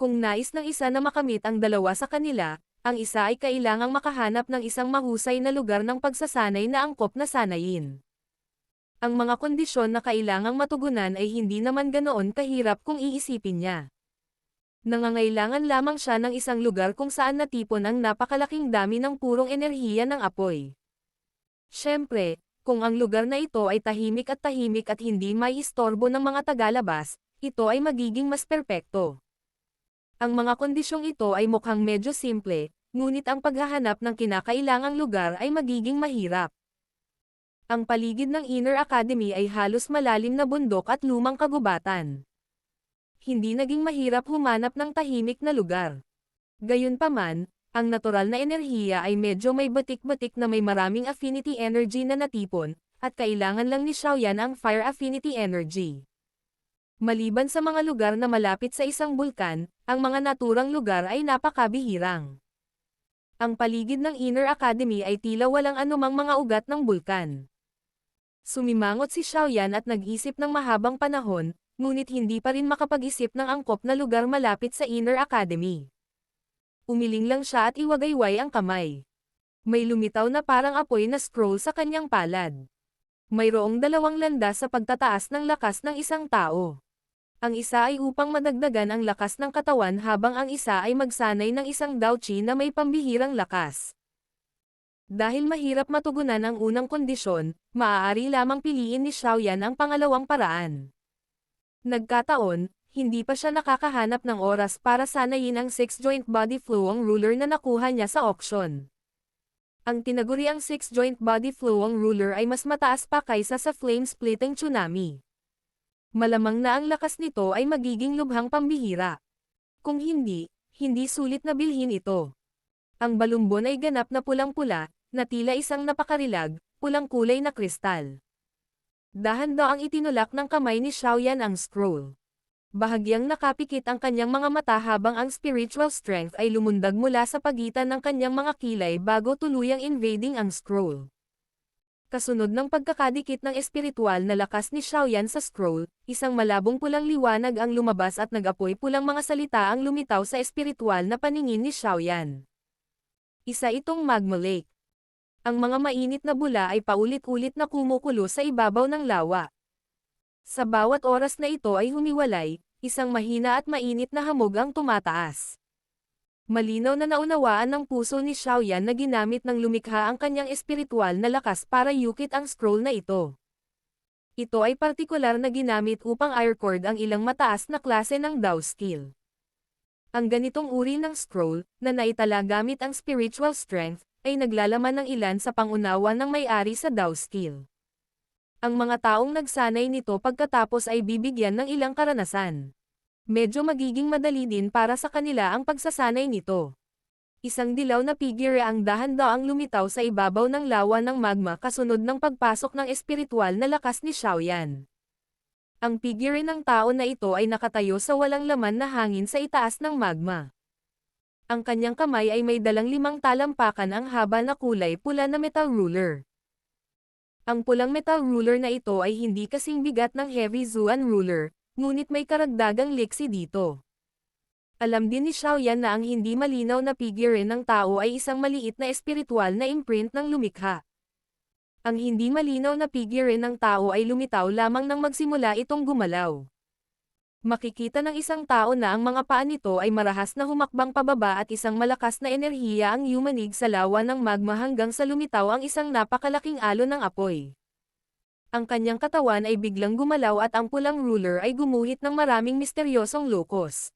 Kung nais ng isa na makamit ang dalawa sa kanila, ang isa ay kailangang makahanap ng isang mahusay na lugar ng pagsasanay na angkop na sanayin. Ang mga kondisyon na kailangang matugunan ay hindi naman ganoon kahirap kung iisipin niya. Nangangailangan lamang siya ng isang lugar kung saan natipon ang napakalaking dami ng purong enerhiya ng apoy. Siyempre, kung ang lugar na ito ay tahimik at hindi may istorbo ng mga tagalabas, ito ay magiging mas perpekto. Ang mga kondisyong ito ay mukhang medyo simple, ngunit ang paghahanap ng kinakailangang lugar ay magiging mahirap. Ang paligid ng Inner Academy ay halos malalim na bundok at lumang kagubatan. Hindi naging mahirap humanap ng tahimik na lugar. Gayunpaman, ang natural na enerhiya ay medyo may batik-batik na may maraming affinity energy na natipon, at kailangan lang ni Xiaoyan ang fire affinity energy. Maliban sa mga lugar na malapit sa isang bulkan, ang mga naturang lugar ay napakabihirang. Ang paligid ng Inner Academy ay tila walang anumang mga ugat ng bulkan. Sumimangot si Xiaoyan at nag-isip ng mahabang panahon, ngunit hindi pa rin makapag-isip ng angkop na lugar malapit sa Inner Academy. Umiling lang siya at iwagayway ang kamay. May lumitaw na parang apoy na scroll sa kanyang palad. Mayroong dalawang landas sa pagtataas ng lakas ng isang tao. Ang isa ay upang madagdagan ang lakas ng katawan habang ang isa ay magsanay ng isang Dao Qi na may pambihirang lakas. Dahil mahirap matugunan ang unang kondisyon, maaari lamang piliin ni Xiaoyan ang pangalawang paraan. Nagkataon, hindi pa siya nakakahanap ng oras para sanayin ang 6-joint body fluong ruler na nakuha niya sa auction. Ang tinaguriang 6-joint body fluong ruler ay mas mataas pa kaysa sa flame-splitting tsunami. Malamang na ang lakas nito ay magiging lubhang pambihira. Kung hindi, hindi sulit na bilhin ito. Ang balumbon ay ganap na pulang-pula, na tila isang napakarilag, pulang kulay na kristal. Dahan-daang itinulak ng kamay ni Xiaoyan ang scroll. Bahagyang nakapikit ang kanyang mga mata habang ang spiritual strength ay lumundag mula sa pagitan ng kanyang mga kilay bago tuluyang invading ang scroll. Kasunod ng pagkakadikit ng espiritual na lakas ni Xiaoyan sa scroll, isang malabong pulang liwanag ang lumabas at nag-apoy pulang mga salita ang lumitaw sa espiritual na paningin ni Xiaoyan. Isa itong magma lake. Ang mga mainit na bula ay paulit-ulit na kumukulo sa ibabaw ng lawa. Sa bawat oras na ito ay humiwalay, isang mahina at mainit na hamog ang tumataas. Malinaw na naunawaan ng puso ni Xiaoyan na ginamit ng lumikha ang kanyang espiritual na lakas para yukit ang scroll na ito. Ito ay partikular na ginamit upang i-record ang ilang mataas na klase ng Dao skill. Ang ganitong uri ng scroll, na naitala gamit ang spiritual strength, ay naglalaman ng ilan sa pangunawa ng may-ari sa Dao skill. Ang mga taong nagsanay nito pagkatapos ay bibigyan ng ilang karanasan. Medyo magiging madali din para sa kanila ang pagsasanay nito. Isang dilaw na figure ang dahan-daang lumitaw sa ibabaw ng lawa ng magma kasunod ng pagpasok ng espiritual na lakas ni Xiaoyan. Ang figure ng tao na ito ay nakatayo sa walang laman na hangin sa itaas ng magma. Ang kanyang kamay ay may dalang 5 talampakan ang haba na kulay pula na metal ruler. Ang pulang metal ruler na ito ay hindi kasing bigat ng heavy Zuan ruler, ngunit may karagdagang liksi dito. Alam din ni Xiaoyan na ang hindi malinaw na figure ng tao ay isang maliit na espiritual na imprint ng lumikha. Ang hindi malinaw na figure ng tao ay lumitaw lamang nang magsimula itong gumalaw. Makikita ng isang tao na ang mga paa nito ay marahas na humakbang pababa at isang malakas na enerhiya ang yumanig sa lawa ng magma hanggang sa lumitaw ang isang napakalaking alon ng apoy. Ang kanyang katawan ay biglang gumalaw at ang pulang ruler ay gumuhit ng maraming misteryosong lokos.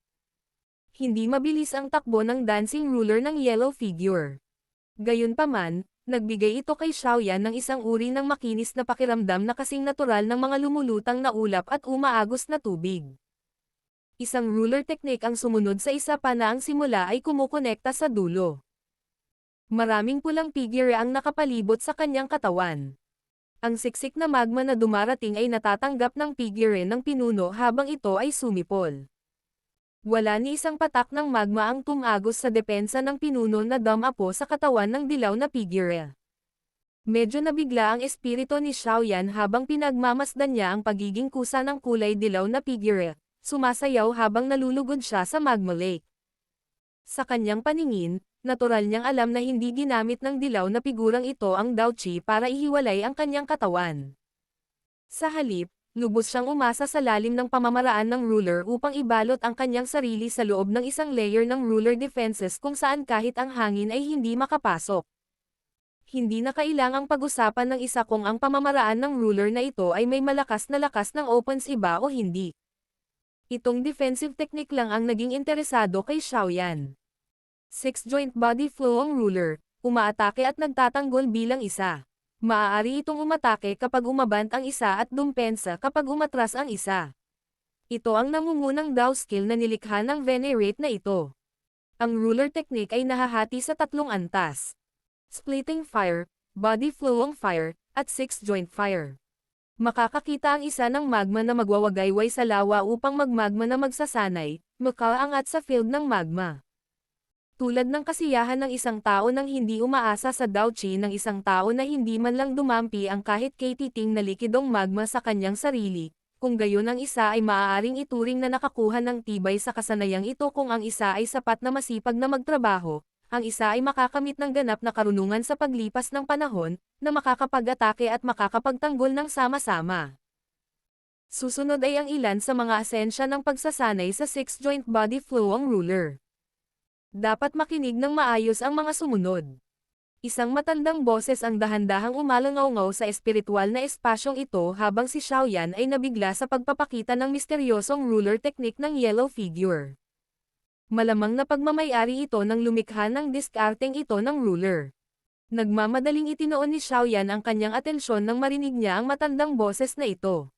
Hindi mabilis ang takbo ng dancing ruler ng yellow figure. Gayunpaman, nagbigay ito kay Xiaoyan ng isang uri ng makinis na pakiramdam na kasing natural ng mga lumulutang na ulap at umaagos na tubig. Isang ruler technique ang sumunod sa isa pa na ang simula ay kumukonekta sa dulo. Maraming pulang figure ang nakapalibot sa kanyang katawan. Ang siksik na magma na dumarating ay natatanggap ng figure ng pinuno habang ito ay sumipol. Wala ni isang patak ng magma ang tumagos sa depensa ng pinuno na damapo sa katawan ng dilaw na figure. Medyo nabigla ang espiritu ni Xiaoyan habang pinagmamasdan niya ang pagiging kusa ng kulay dilaw na figure, sumasayaw habang nalulugod siya sa magma lake. Sa kanyang paningin, natural niyang alam na hindi ginamit ng dilaw na figurang ito ang Daoqi para ihiwalay ang kanyang katawan. Sa halip, lubos siyang umasa sa lalim ng pamamaraan ng ruler upang ibalot ang kanyang sarili sa loob ng isang layer ng ruler defenses kung saan kahit ang hangin ay hindi makapasok. Hindi na kailangang pag-usapan ng isa kung ang pamamaraan ng ruler na ito ay may malakas na lakas ng opens iba o hindi. Itong defensive technique lang ang naging interesado kay Xiaoyan. 6-joint body flow ang ruler, umaatake at nagtatanggol bilang isa. Maaari itong umatake kapag umabant ang isa at dumpensa kapag umatras ang isa. Ito ang nangungunang Dao skill na nilikha ng Venerate na ito. Ang ruler technique ay nahahati sa 3 antas. Splitting fire, body flow ang fire, at 6-joint fire. Makakakita ang isa ng magma na magwawagayway sa lawa upang magmagma na magsasanay, makaangat sa field ng magma. Tulad ng kasiyahan ng isang tao nang hindi umaasa sa Daoqi ng isang tao na hindi man lang dumampi ang kahit katiting na likidong magma sa kanyang sarili, kung gayon ang isa ay maaaring ituring na nakakuha ng tibay sa kasanayang ito kung ang isa ay sapat na masipag na magtrabaho, ang isa ay makakamit ng ganap na karunungan sa paglipas ng panahon, na makakapag-atake at makakapagtanggol ng sama-sama. Susunod ay ang ilan sa mga asensya ng pagsasanay sa 6-joint body flow ang ruler. Dapat makinig ng maayos ang mga sumunod. Isang matandang boses ang dahan-dahang umalangaw-ngaw sa espiritual na espasyong ito habang si Xiaoyan ay nabigla sa pagpapakita ng misteryosong ruler technique ng yellow figure. Malamang na pagmamayari ito ng lumikha ng diskarteng ito ng ruler. Nagmamadaling itinoon ni Xiaoyan ang kanyang atensyon nang marinig niya ang matandang boses na ito.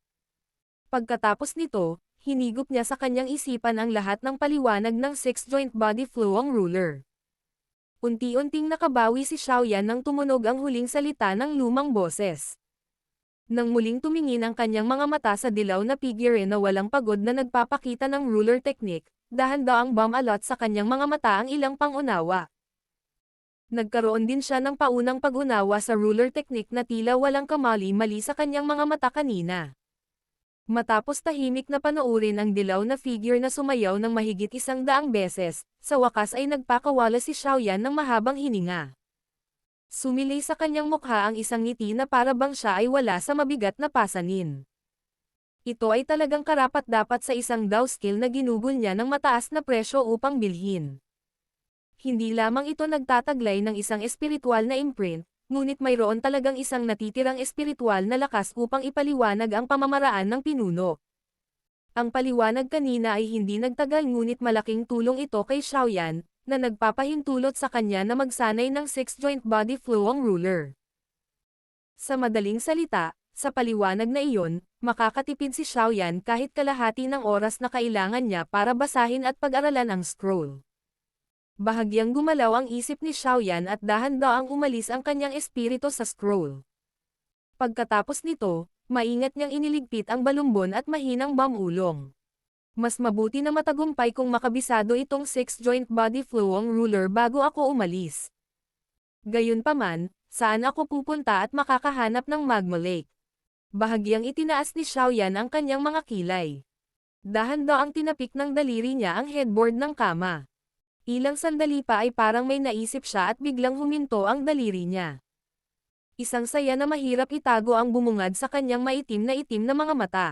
Pagkatapos nito, hinigop niya sa kanyang isipan ang lahat ng paliwanag ng 6-joint body flow ang ruler. Unti-unting nakabawi si Xiaoyan nang tumunog ang huling salita ng lumang boses. Nang muling tumingin ang kanyang mga mata sa dilaw na figure na walang pagod na nagpapakita ng ruler technique, dahan-daang bumalot sa kanyang mga mata ang ilang pangunawa. Nagkaroon din siya ng paunang pag-unawa sa ruler technique na tila walang kamali-mali sa kanyang mga mata kanina. Matapos tahimik na panoorin ang dilaw na figure na sumayaw ng mahigit 100 beses, sa wakas ay nagpakawala si Xiaoyan ng mahabang hininga. Sumilay sa kanyang mukha ang isang ngiti na para bang siya ay wala sa mabigat na pasanin. Ito ay talagang karapat-dapat sa isang Dao skill na ginugol niya ng mataas na presyo upang bilhin. Hindi lamang ito nagtataglay ng isang espiritual na imprint, ngunit mayroon talagang isang natitirang espiritual na lakas upang ipaliwanag ang pamamaraan ng pinuno. Ang paliwanag kanina ay hindi nagtagal ngunit malaking tulong ito kay Xiaoyan, na nagpapahintulot sa kanya na magsanay ng 6-joint body flow ang ruler. Sa madaling salita, sa paliwanag na iyon, makakatipid si Xiaoyan kahit kalahati ng oras na kailangan niya para basahin at pag-aralan ang scroll. Bahagyang gumalaw ang isip ni Xiaoyan at dahan-daang umalis ang kanyang espiritu sa scroll. Pagkatapos nito, maingat niyang iniligpit ang balumbon at mahinang bamulong. Mas mabuti na matagumpay kung makabisado itong 6-joint body flowong ruler bago ako umalis. Gayunpaman, saan ako pupunta at makakahanap ng Magma Lake? Bahagyang itinaas ni Xiaoyan ang kanyang mga kilay. Dahan-daang tinapik ng daliri niya ang headboard ng kama. Ilang sandali pa ay parang may naisip siya at biglang huminto ang daliri niya. Isang saya na mahirap itago ang bumungad sa kanyang maitim na mga mata.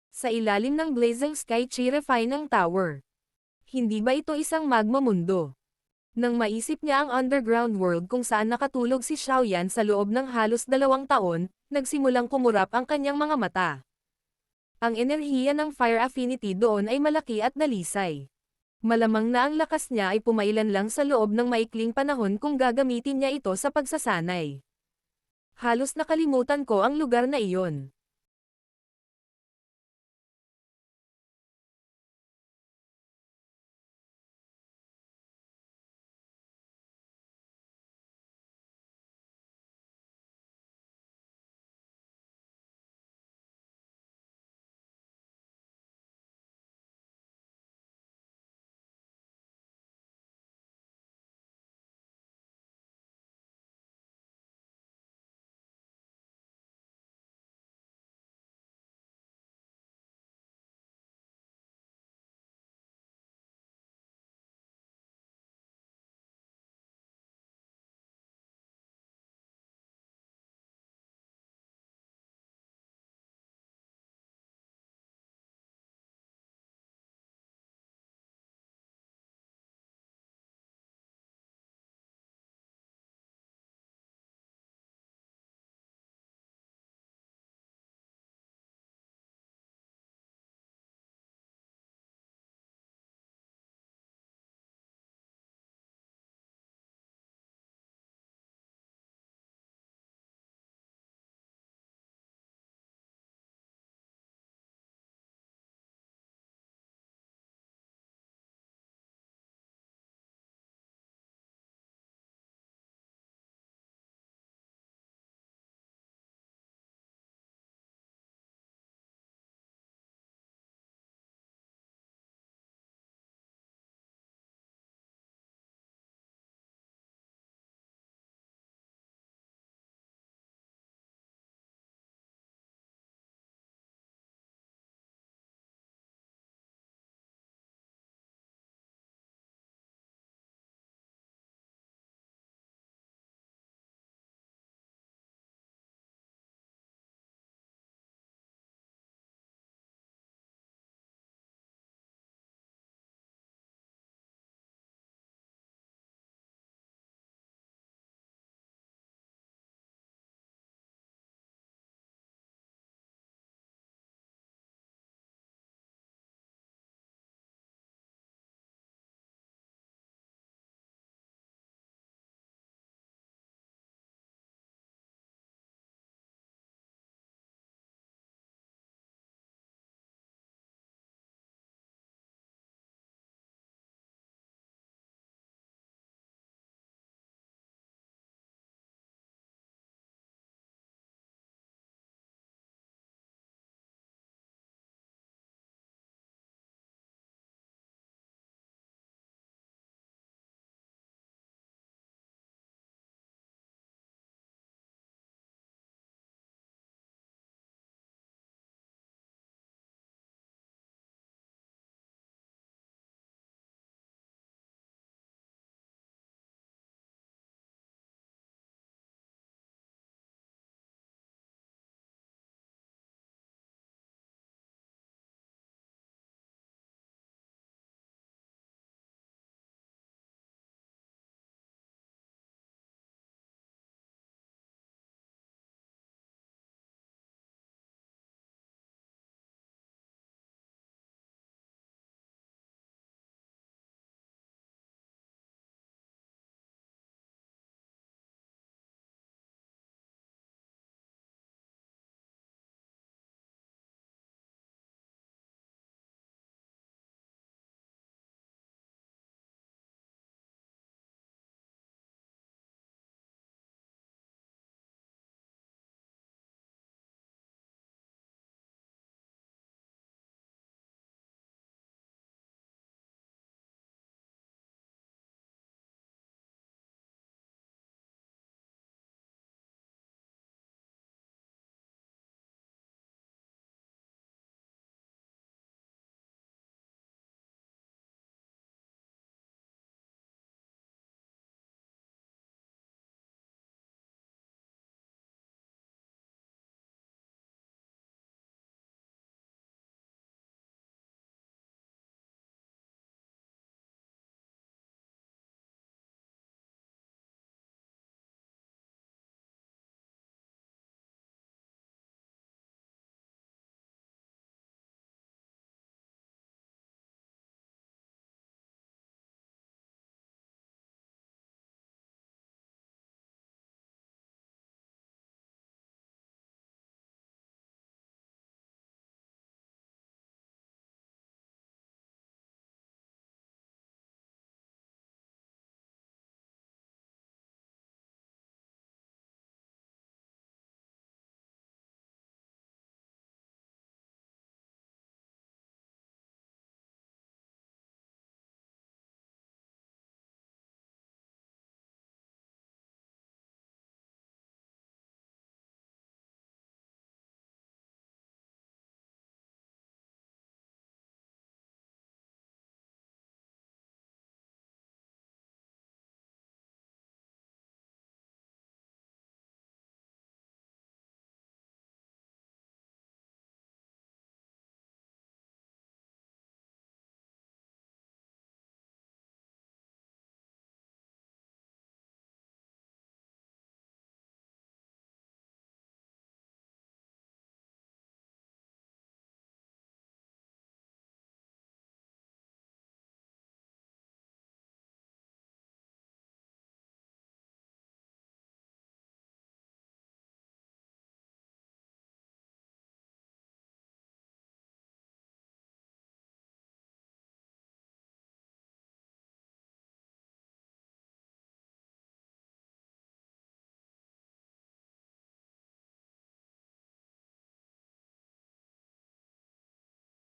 Sa ilalim ng blazing sky chi-refine ng tower. Hindi ba ito isang magma mundo? Nang maisip niya ang underground world kung saan nakatulog si Xiaoyan sa loob ng halos 2 taon, nagsimulang kumurap ang kanyang mga mata. Ang enerhiya ng fire affinity doon ay malaki at dalisay. Malamang na ang lakas niya ay pumailan lang sa loob ng maikling panahon kung gagamitin niya ito sa pagsasanay. Halos nakalimutan ko ang lugar na iyon.